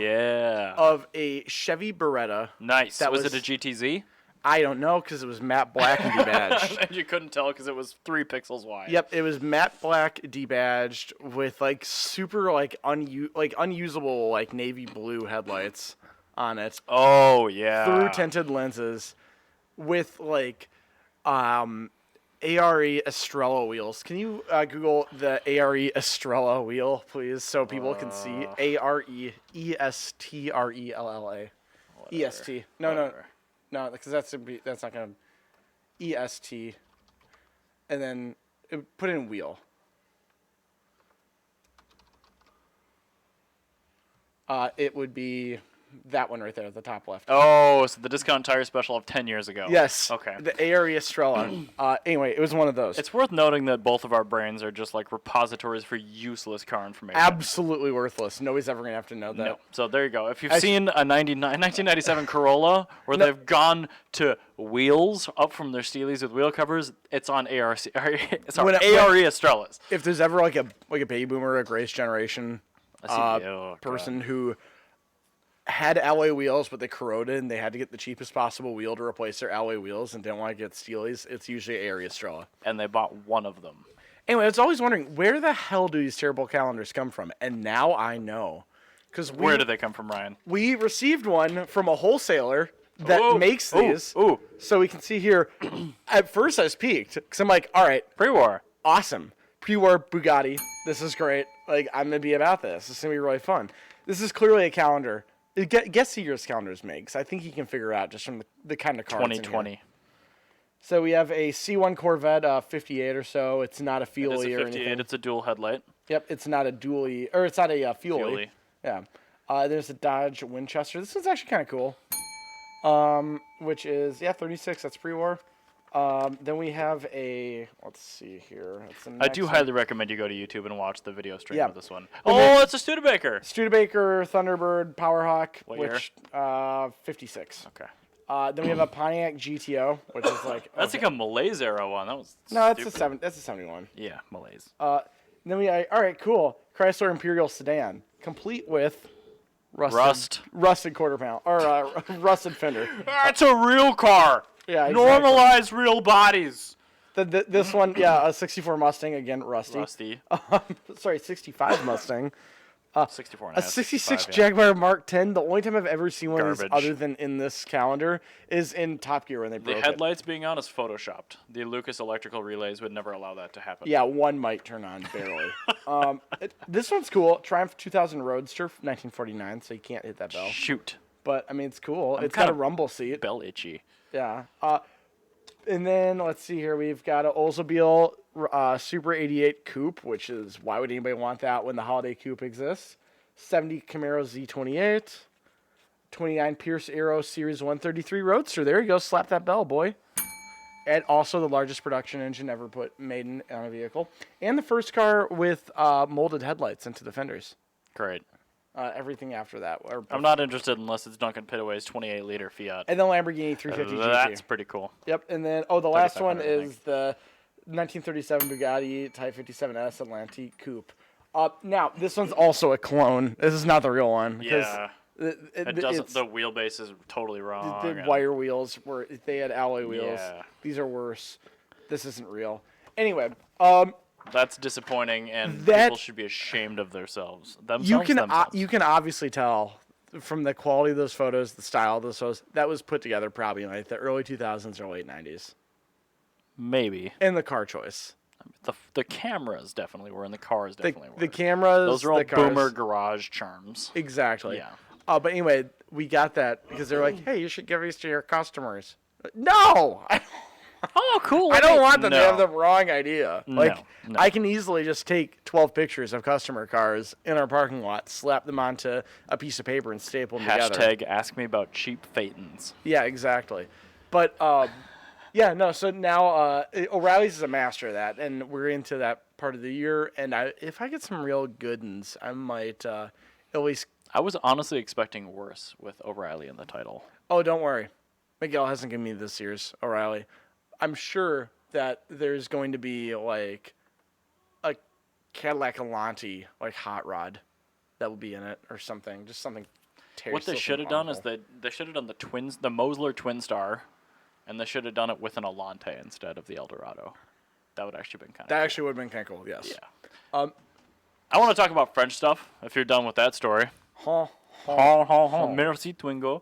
B: of a Chevy Beretta.
A: Nice. Was it a GTZ?
B: I don't know because it was matte black and debadged.
A: And you couldn't tell because it was 3 pixels wide.
B: Yep, it was matte black debadged with super unusable navy blue headlights on it.
A: Oh yeah.
B: Through tinted lenses with ARE Estrella wheels. Can you Google the ARE Estrella wheel, please, so people can see? ARE ESTRELLA. EST. No, because that's not gonna. EST, and then put in wheel. It would be That one right there at the top left.
A: Oh, so the discount tire special of 10 years ago.
B: Yes.
A: Okay.
B: The ARE Estrella. Anyway, it was one of those.
A: It's worth noting that both of our brains are just like repositories for useless car information.
B: Absolutely worthless. Nobody's ever going to have to know that.
A: No. So there you go. If you've seen a 1997 Corolla where they've gone to wheels up from their Steelies with wheel covers, it's on ARE Estrellas.
B: If there's ever like a baby boomer, a Grace generation
A: God.
B: person who had alloy wheels, but they corroded and they had to get the cheapest possible wheel to replace their alloy wheels and didn't want to get Steelies, it's usually ARE Estrella.
A: And they bought one of them.
B: Anyway, I was always wondering, where the hell do these terrible calendars come from? And now I know.
A: Where do they come from, Ryan?
B: We received one from a wholesaler that makes these. So we can see here, at first I was peaked, because I'm like, all right.
A: Pre-war.
B: Awesome. Pre-war Bugatti. This is great. Like, I'm going to be about this. This is going to be really fun. This is clearly a calendar. Guess the year's calendars made, because I think you can figure out just from the kind of car
A: 2020.
B: So we have a C1 Corvette 58 or so. It's not a fuelie or anything.
A: It's a dual headlight.
B: Yep, it's not a dually, or it's not a fuelie.
A: Fuelie.
B: Yeah. There's a Dodge Winchester. This one's actually kind of cool. Which is 36. That's pre-war. Then we have let's see here.
A: I do highly recommend you go to YouTube and watch the video stream of this one. It's a Studebaker.
B: Studebaker Thunderbird Powerhawk,
A: What
B: which 56.
A: Okay.
B: Then we have a Pontiac GTO, which is like
A: That's like a Malaise era one. That was
B: that's a 71.
A: Yeah, Malaise.
B: Then we all right, cool. Chrysler Imperial sedan, complete with rusted quarter pound or rusted fender.
A: That's a real car.
B: Yeah, exactly.
A: Normalize real bodies.
B: This one, a 64 Mustang, again, rusty. 65 Mustang.
A: 64
B: a 66 Jaguar Mark 10. The only time I've ever seen one of these other than in this calendar is in Top Gear when they broke
A: it. The headlights being on is photoshopped. The Lucas electrical relays would never allow that to happen.
B: Yeah, one might turn on, barely. This one's cool. Triumph 2000 Roadster, 1949, so you can't hit that bell.
A: Shoot.
B: But, I mean, it's cool. It's got a rumble seat.
A: Bell itchy.
B: Yeah. And then, let's see here. We've got an Oldsmobile Super 88 Coupe, which is, why would anybody want that when the Holiday Coupe exists? 70 Camaro Z28. 29 Pierce Aero Series 133 Roadster. There you go. Slap that bell, boy. And also the largest production engine ever made on a vehicle. And the first car with molded headlights into the fenders.
A: Great.
B: Everything after that.
A: I'm not interested unless it's Duncan Pittoway's 28-liter Fiat.
B: And then Lamborghini 350 GT.
A: That's pretty cool.
B: Yep. And then, the last one is the 1937 Bugatti Type 57S Atlantique Coupe. Now, this one's also a clone. This is not the real one.
A: Yeah. It doesn't. The wheelbase is totally wrong.
B: The wire wheels they had alloy wheels.
A: Yeah.
B: These are worse. This isn't real. Anyway,
A: that's disappointing, and people should be ashamed of themselves.
B: You can obviously tell from the quality of those photos, the style of those photos, that was put together probably in like the early 2000s or late 90s.
A: Maybe.
B: And the car choice.
A: The cameras definitely were, and the cars definitely were.
B: The cameras.
A: Those are all boomer garage charms.
B: Exactly.
A: Yeah.
B: But anyway, we got that because they're like, hey, you should give these to your customers. No!
A: Oh, cool.
B: I don't want them to have the wrong idea.
A: No.
B: I can easily just take 12 pictures of customer cars in our parking lot, slap them onto a piece of paper, and staple them together.
A: # ask me about cheap Phaetons.
B: Yeah, exactly. But, so now O'Reilly's is a master of that, and we're into that part of the year. And if I get some real good ones, I might at least...
A: I was honestly expecting worse with O'Reilly in the title.
B: Oh, don't worry. Miguel hasn't given me this year's O'Reilly. I'm sure that there's going to be like a Cadillac Alante, like hot rod, that will be in it or something. Just something terrible.
A: What they should have done is they should have done the Mosler Twin Star, and they should have done it with an Alante instead of the Eldorado. That would actually been kind of.
B: That actually would have been kind of cool. Yes.
A: Yeah. I want to talk about French stuff. If you're done with that story. Merci Twingo.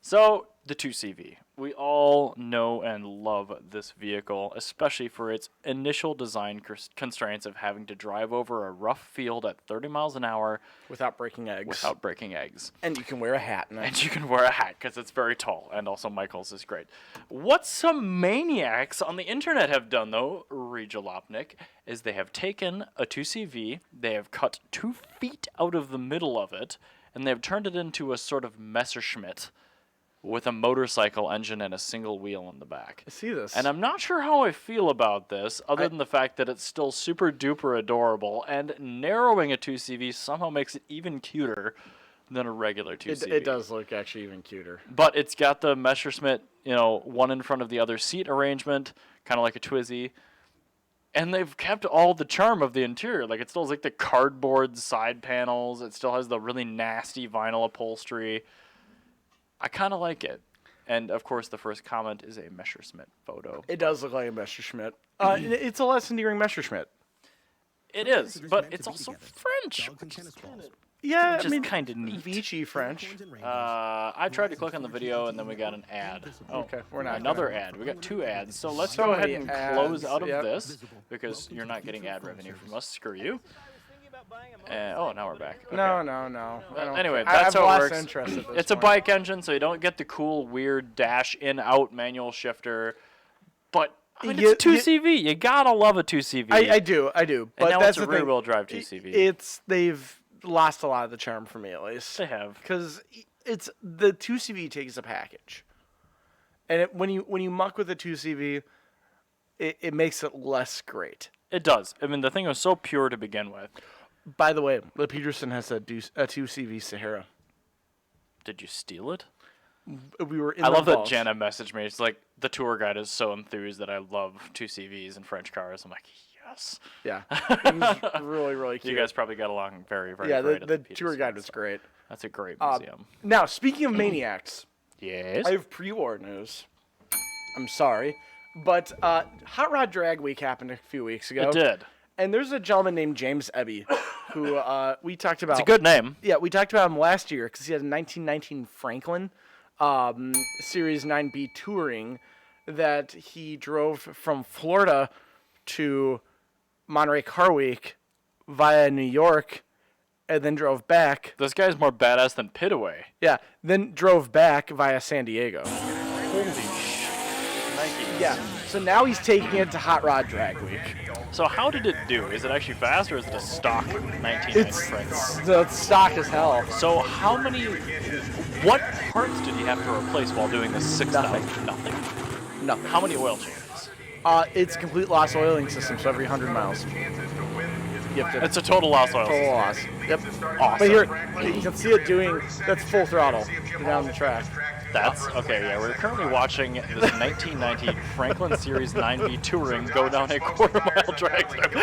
A: So the 2CV. We all know and love this vehicle, especially for its initial design constraints of having to drive over a rough field at 30 miles an hour.
B: Without breaking eggs. And you can wear a hat in it.
A: And you can wear a hat because it's very tall. And also Michael's is great. What some maniacs on the internet have done, though, Rejalopnik, is they have taken a 2CV, they have cut 2 feet out of the middle of it, and they've turned it into a sort of Messerschmitt with a motorcycle engine and a single wheel in the back.
B: I see this.
A: And I'm not sure how I feel about this, other than the fact that it's still super duper adorable, and narrowing a 2CV somehow makes it even cuter than a regular 2CV.
B: It does look actually even cuter.
A: But it's got the Messerschmitt, one in front of the other seat arrangement, kind of like a Twizy. And they've kept all the charm of the interior. Like, it still has, like, the cardboard side panels. It still has the really nasty vinyl upholstery. I kind of like it. And, of course, the first comment is a Messerschmitt photo.
B: It does look like a Messerschmitt. It's a less endearing Messerschmitt.
A: It is, but it's also French.
B: Yeah,
A: Just kind of neat.
B: Vichy French.
A: I tried to click on the video, and then we got an ad. Oh,
B: Okay, we're not
A: another ad. We got 2 ads. So let's go ahead and close out of this, because you're not getting ad revenue from us. Screw you. Now we're back. Okay.
B: No.
A: Anyway,
B: I've
A: that's how it
B: lost
A: works.
B: interest at this
A: It's a
B: point.
A: bike engine, so you don't get the cool, weird dash in-out manual shifter. But I mean, it's a 2CV. You gotta love a 2CV.
B: I do.
A: And
B: But
A: now
B: that's
A: it's a
B: the thing.
A: rear-wheel drive 2CV.
B: They've lost a lot of the charm for me, at least.
A: They have.
B: Because it's the 2CV takes a package, and when you muck with the 2CV, it makes it less great.
A: It does. I mean, the thing was so pure to begin with.
B: By the way, Le Peterson has a 2CV Sahara.
A: Did you steal it?
B: We were in
A: I
B: the
A: love that
B: vault.
A: Jenna messaged me. It's like, the tour guide is so enthused that I love 2CVs and French cars. I'm like, yes.
B: Yeah, it was really, really cute.
A: You guys probably got along very, very
B: yeah,
A: great.
B: the
A: at
B: tour
A: Peterson,
B: guide was
A: so
B: great.
A: That's a great museum.
B: Now, speaking of maniacs,
A: Yes.
B: I have pre-war news. I'm sorry, but Hot Rod Drag Week happened a few weeks ago.
A: It did.
B: And there's a gentleman named James Ebby who we talked about.
A: It's a good name.
B: Yeah, we talked about him last year because he had a 1919 Franklin Series 9B Touring that he drove from Florida to Monterey Car Week via New York and then drove back.
A: This guy's more badass than Pittoway.
B: Yeah, then drove back via San Diego.
A: Holy Nikes.
B: Yeah, so now he's taking it to Hot Rod Drag Week.
A: So how did it do? Is it actually fast, or is it a stock 1990 Franklin?
B: The stock as hell.
A: So what parts did he have to replace while doing this 6,000? Nothing?
B: Nothing.
A: How many oil changes?
B: It's a complete loss oiling system, so every 100 miles. Gifted.
A: It's a total loss oil.
B: Total loss. Yep.
A: Awesome.
B: But here, you can see it doing, that's full throttle down the track.
A: That's okay. Yeah, we're currently watching this 1990 Franklin Series 9B Touring go down a quarter-mile drag strip.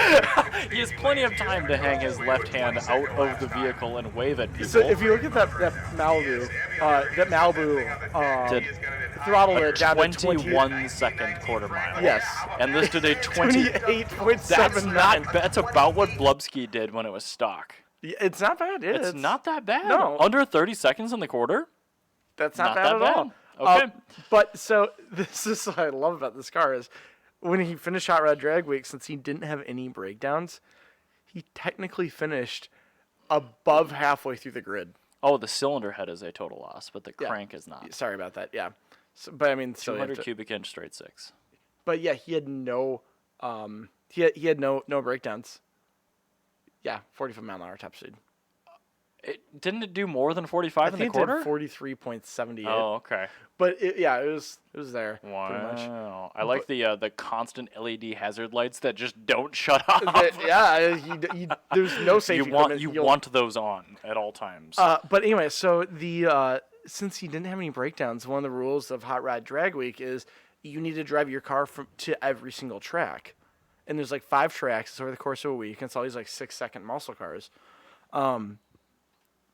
A: He has plenty of time to hang his left hand out of the vehicle and wave at people.
B: So if you look at that Malibu,
A: Did
B: throttled it down to
A: 21-second quarter mile.
B: Yes.
A: And this did a 20.
B: 28.79.
A: That's about what Blubsky did when it was stock.
B: It's not bad.
A: It's not that bad.
B: No.
A: Under 30 seconds in the quarter.
B: That's not
A: Not
B: bad
A: that
B: at all.
A: bad. Okay.
B: But so this is what I love about this car is when he finished Hot Rod Drag Week, since he didn't have any breakdowns, he technically finished above halfway through the grid.
A: Oh, the cylinder head is a total loss, but the crank is not.
B: Sorry about that. Yeah. So, but I mean, still you have
A: 200
B: to-
A: cubic inch straight 6.
B: But yeah, he had no he had no breakdowns. Yeah, 45-mile-an-hour top speed.
A: Didn't it do more than 45 in the quarter?
B: I think it did 43.78.
A: Oh, okay.
B: But it was there pretty much.
A: Wow. I like the constant LED hazard lights that just don't shut off.
B: There's no safety.
A: You want those on at all times.
B: But anyway, so since he didn't have any breakdowns, one of the rules of Hot Rod Drag Week is you need to drive your car to every single track. And there's like 5 tracks over the course of a week, and it's all these like 6-second muscle cars.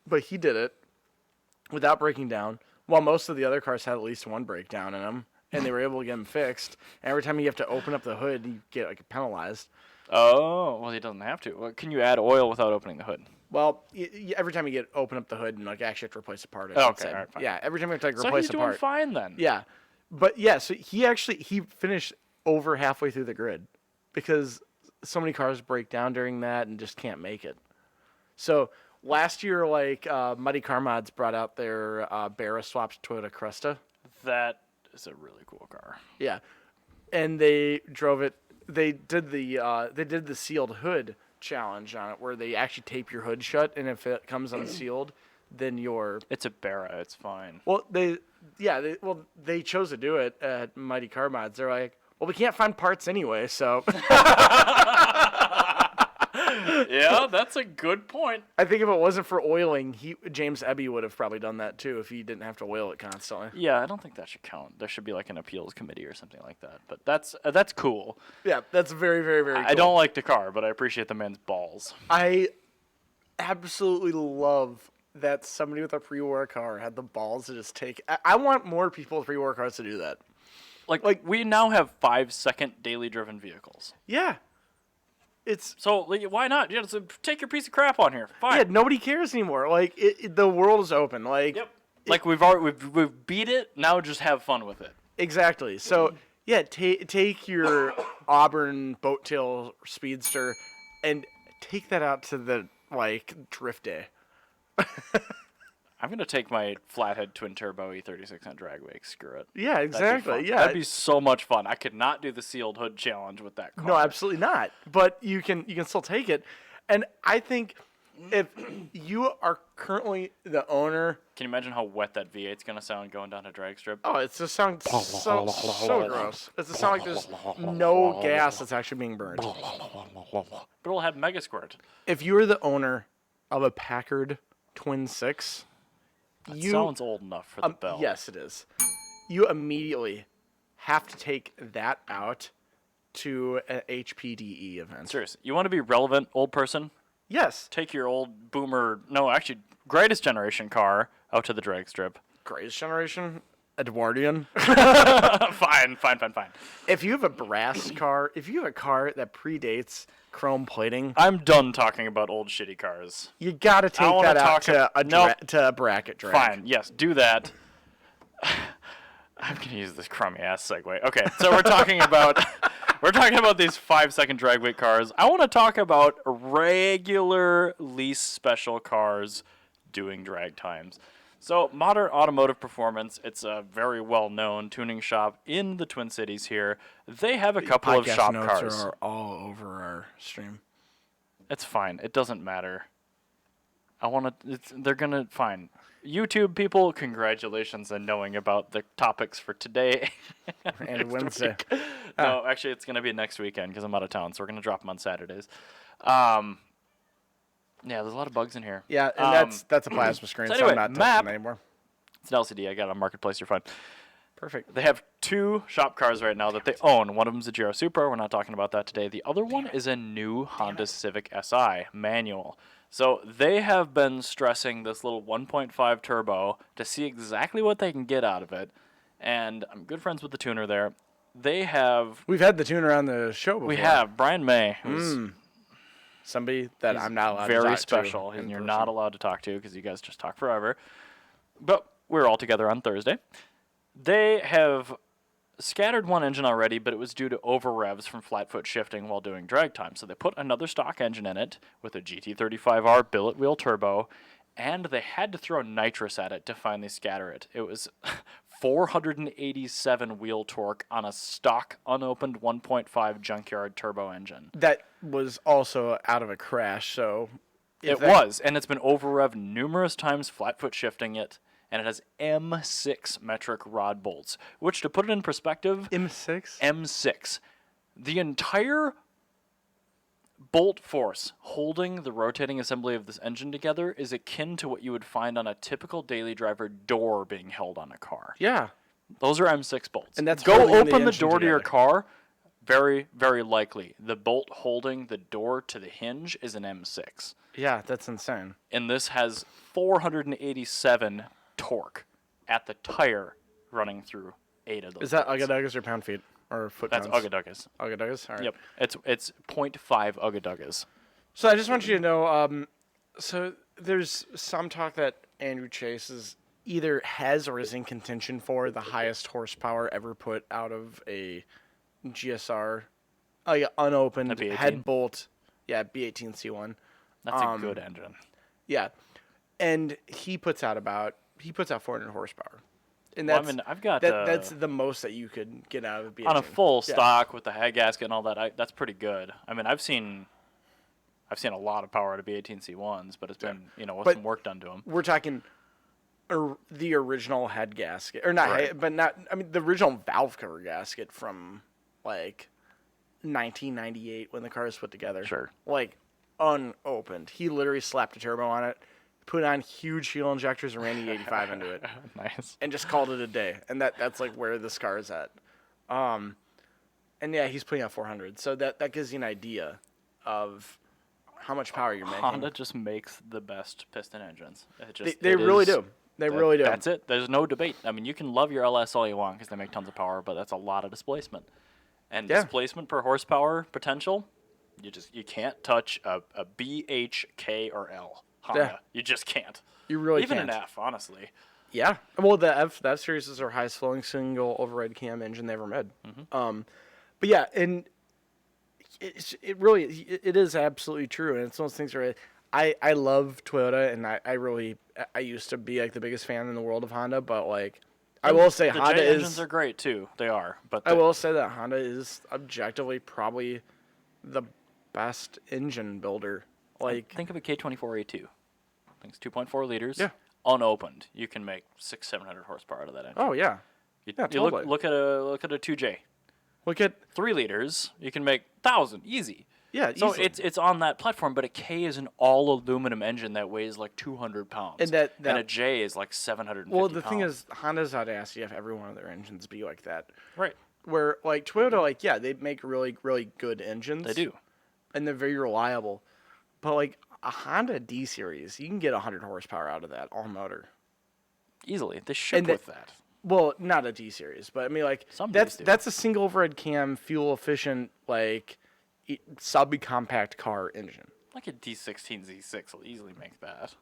B: But he did it without breaking down, while most of the other cars had at least one breakdown in them, and they were able to get them fixed. And every time you have to open up the hood, you get like penalized.
A: Oh, well, he doesn't have to. Well, can you add oil without opening the hood?
B: Well, every time you open up the hood and like actually have to replace a part.
A: Oh, okay, all right, fine.
B: Yeah, every time you have to
A: So
B: replace
A: he's
B: a
A: doing
B: part.
A: fine then.
B: Yeah, but yeah, so he finished over halfway through the grid because so many cars break down during that and just can't make it. So last year, like Muddy Car Mods brought out their Barra swapped Toyota Cresta.
A: That is a really cool car.
B: Yeah, and they drove it. They did the sealed hood challenge on it, where they actually tape your hood shut, and if it comes unsealed, than your.
A: It's a Barra. It's fine.
B: Well, they chose to do it at Mighty Car Mods. They're like, well, we can't find parts anyway, so.
A: Yeah, that's a good point.
B: I think if it wasn't for oiling, James Eby would have probably done that too if he didn't have to oil it constantly.
A: Yeah, I don't think that should count. There should be like an appeals committee or something like that. But that's cool.
B: Yeah, that's very, very, very cool.
A: I don't like the car, but I appreciate the man's balls.
B: I absolutely love that somebody with a pre-war car had the balls to just take. I want more people with pre-war cars to do that.
A: Like we now have 5-second daily driven vehicles.
B: Yeah.
A: So why not? Yeah, so take your piece of crap on here. Fine.
B: Yeah, nobody cares anymore. Like the world is open. Like
A: yep. Like we've beat it. Now just have fun with it.
B: Exactly. So yeah, take your Auburn boat tail speedster and take that out to the drift day.
A: I'm gonna take my flathead twin turbo E36 on drag wake. Screw it.
B: Yeah, exactly.
A: That'd be so much fun. I could not do the sealed hood challenge with that car.
B: No, absolutely not. But you can still take it. And I think if you are currently the owner,
A: can you imagine how wet that V8's gonna sound going down a drag strip?
B: Oh, it just sounds so gross. It's just sound like there's no gas that's actually being burned.
A: But it'll have mega squirt.
B: If you were the owner of a Packard Twin 6,
A: that sounds old enough for the bell.
B: Yes, it is. You immediately have to take that out to an HPDE event.
A: Seriously, you want to be relevant, old person?
B: Yes.
A: Take your old boomer, greatest generation car out to the drag strip.
B: Greatest generation? Edwardian?
A: Fine.
B: If you have a brass car, if you have a car that predates chrome plating,
A: I'm done talking about old shitty cars.
B: You got to take that out to a bracket drag.
A: Fine, yes, do that. I'm going to use this crummy ass segue. Okay, so we're talking about these 5-second drag weight cars. I want to talk about regular lease special cars doing drag times. So Modern Automotive Performance, it's a very well-known tuning shop in the Twin Cities here. They have a couple of shop cars.
B: Notes are all over our stream.
A: It's fine. It doesn't matter. They're going to, fine. YouTube people, congratulations on knowing about the topics for today.
B: And Wednesday.
A: No, actually, it's going to be next weekend because I'm out of town, so we're going to drop them on Saturdays. Yeah, there's a lot of bugs in here.
B: Yeah, and that's a plasma screen, so I'm not touching it anymore.
A: It's an LCD. I got it on Marketplace. You're fine.
B: Perfect.
A: They have 2 shop cars right now that they own. One of them's a Giro Supra. We're not talking about that today. The other one is a new Honda Civic Si manual. So they have been stressing this little 1.5 turbo to see exactly what they can get out of it. And I'm good friends with the tuner there. We've
B: had the tuner on the show before.
A: We have. Brian May, who's
B: somebody that I'm not allowed to talk to.
A: Very special, and you're not allowed to talk to because you guys just talk forever. But we're all together on Thursday. They have scattered one engine already, but it was due to over revs from flat-foot shifting while doing drag time. So they put another stock engine in it with a GT35R billet wheel turbo, and they had to throw nitrous at it to finally scatter it. It was 487 wheel torque on a stock unopened 1.5 junkyard turbo engine.
B: That was also out of a crash, so...
A: It was, and it's been over-revved numerous times, flat-foot shifting it, and it has M6 metric rod bolts, which, to put it in perspective...
B: M6?
A: M6. The entire bolt force holding the rotating assembly of this engine together is akin to what you would find on a typical daily driver door being held on a car.
B: Yeah.
A: Those are M6 bolts.
B: And that's
A: Go open the door to your car, very, very likely. The bolt holding the door to the hinge is an M6.
B: Yeah, that's insane.
A: And this has 487 torque at the tire running through 8 of those.
B: Is that Uggaduggas or pound-feet? Or foot-pounds?
A: That's Uggaduggas.
B: Uggaduggas? All right.
A: Yep. It's 0.5 Uggaduggas.
B: So I just want you to know, so there's some talk that Andrew Chase either has or is in contention for the highest horsepower ever put out of a GSR, unopened head bolt. Yeah, B18C1.
A: That's a good engine.
B: Yeah. And he puts out 400 horsepower. And that's,
A: I've got
B: that's the most that you could get out of a B18.
A: On a full stock with the head gasket and all that. That's pretty good. I mean, I've seen I've seen a lot of power out of B18C1s, but it's been, with
B: But
A: some work done to them.
B: We're talking the original head gasket, or not,
A: Right.
B: the original valve cover gasket from like 1998 when the car was put together.
A: Sure.
B: Like unopened. He literally slapped a turbo on it, put on huge fuel injectors, and ran the 85 into it,
A: Nice.
B: and just called it a day. And that's like where this car is at. And yeah, he's putting out 400, so that gives you an idea of how much power you're making.
A: Honda just makes the best piston engines.
B: They really do. They really do.
A: That's it. There's no debate. I mean, you can love your LS all you want because they make tons of power, but that's a lot of displacement. And displacement per horsepower potential, you can't touch a BH, K, or L Honda.
B: Yeah.
A: You just can't.
B: You really
A: Even
B: can't.
A: an F, honestly.
B: Yeah. Well, the F series is our highest flowing single override cam engine they ever made. But yeah, and it really is absolutely true, and it's one of those things where I love Toyota, and I used to be like the biggest fan in the world of Honda, but like I will say
A: the
B: Honda
A: J
B: is.
A: engines are great too. They are, but
B: I will say that Honda is objectively probably the best engine builder. Like
A: think of a K24A2. I think it's 2.4 liters.
B: Yeah.
A: Unopened, you can make 600-700 horsepower out of that engine.
B: oh yeah,
A: You
B: totally.
A: look at a 2J.
B: Look at
A: 3 liters, you can make 1,000 easy.
B: yeah.
A: So
B: easily.
A: it's on that platform, but a K is an all aluminum engine that weighs like 200 pounds,
B: And that-
A: and a J is like 750.
B: well, the thing
A: pounds.
B: is, Honda's audacity have every one of their engines be like that.
A: right?
B: Where like Toyota, like they make really really good engines.
A: They do.
B: and they're very reliable. But like a Honda D series, you can get 100 horsepower out of that all motor.
A: Easily, they ship
B: And
A: with that.
B: Well, not a D series, but I mean like
A: Some
B: that's
A: Ds do.
B: that's a single overhead cam, fuel efficient, like subcompact car engine.
A: Like a D16 Z6 will easily make that.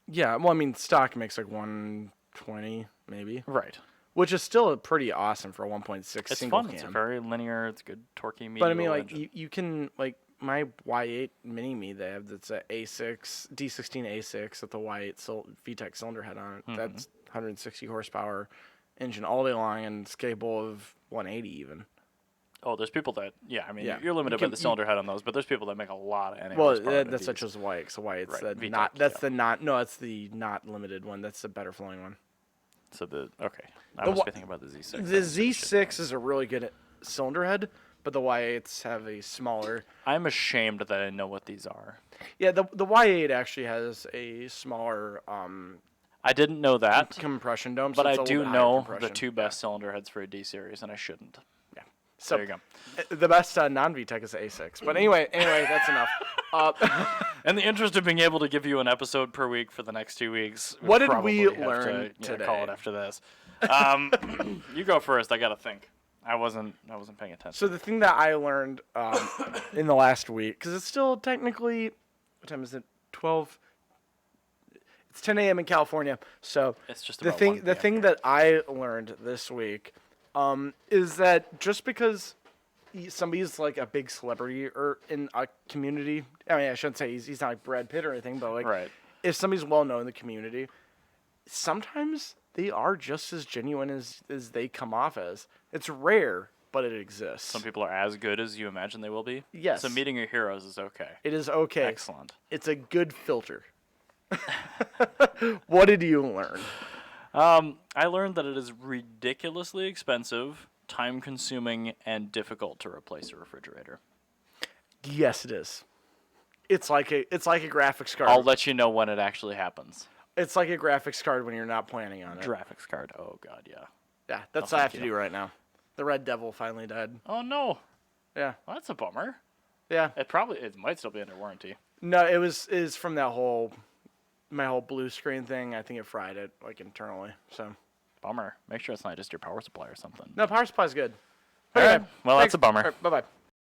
B: Yeah, well I mean stock makes like 120 maybe,
A: Right.
B: which is still pretty awesome for a 1.6
A: It's
B: single
A: fun.
B: cam.
A: It's very linear. It's good torquey medium.
B: But I mean, like you can like my Y8 Mini Me they have that's a A6 D16 A6 with the Y8 VTEC cylinder head on it. That's 160 horsepower engine all day long and it's capable of 180 even.
A: oh, there's people that
B: Yeah.
A: you're limited
B: You
A: by
B: can-
A: the cylinder head on those, but there's people that make a lot of NA
B: Well,
A: horsepower out of
B: that's
A: these.
B: such as the Y8. So Y8's
A: Right,
B: the
A: VTEC,
B: not. That's
A: yeah.
B: the not. No, it's the not limited one. That's the better flowing one.
A: So I
B: The
A: must
B: wa-
A: be thinking about the Z6.
B: The Z6 is a really good cylinder head, but the Y8s have a smaller.
A: I'm ashamed that I know what these are.
B: Yeah, the Y8 actually has a smaller
A: I didn't know that,
B: compression dome, so
A: but I
B: it's a little
A: do
B: bit higher
A: know the
B: compression.
A: two best cylinder heads for a D series, and I shouldn't.
B: Yeah. So
A: There you go.
B: the best non-VTEC is the A6. But anyway, that's enough.
A: In the interest of being able to give you an episode per week for the next 2 weeks,
B: What did
A: probably
B: we
A: have
B: learn
A: to,
B: today?
A: Call it after this. You go first. I gotta think. I wasn't paying attention.
B: So the thing that I learned in the last week, because it's still technically, what time is it? 12. It's 10 a.m. in California. So
A: It's just
B: the
A: about
B: thing
A: 1
B: the
A: p.m.
B: thing that I learned this week is that just because somebody's like a big celebrity or in a community, I mean I shouldn't say he's not like Brad Pitt or anything, but like
A: Right.
B: if somebody's well known in the community, sometimes they are just as genuine as they come off as. It's rare, but it exists.
A: Some people are as good as you imagine they will be.
B: Yes.
A: So meeting your heroes is okay.
B: It is okay.
A: Excellent.
B: It's a good filter. What did you learn?
A: I learned that it is ridiculously expensive, time-consuming, and difficult to replace a refrigerator.
B: Yes, it is. It's like a graphics card.
A: I'll let you know when it actually happens.
B: It's like a graphics card when you're not planning on it.
A: Graphics card. Oh god, yeah.
B: Yeah, that's
A: Oh,
B: what I have
A: thank
B: to
A: you.
B: do right now. The Red Devil finally died.
A: Oh no.
B: Yeah,
A: Well, that's a bummer.
B: yeah.
A: It might still be under warranty.
B: No, it was from that my whole blue screen thing. I think it fried it like internally. So
A: Bummer. Make sure it's not just your power supply or something.
B: no, power supply's good.
A: All right.
B: Okay,
A: Well, that's
B: thanks.
A: a bummer.
B: Bye bye.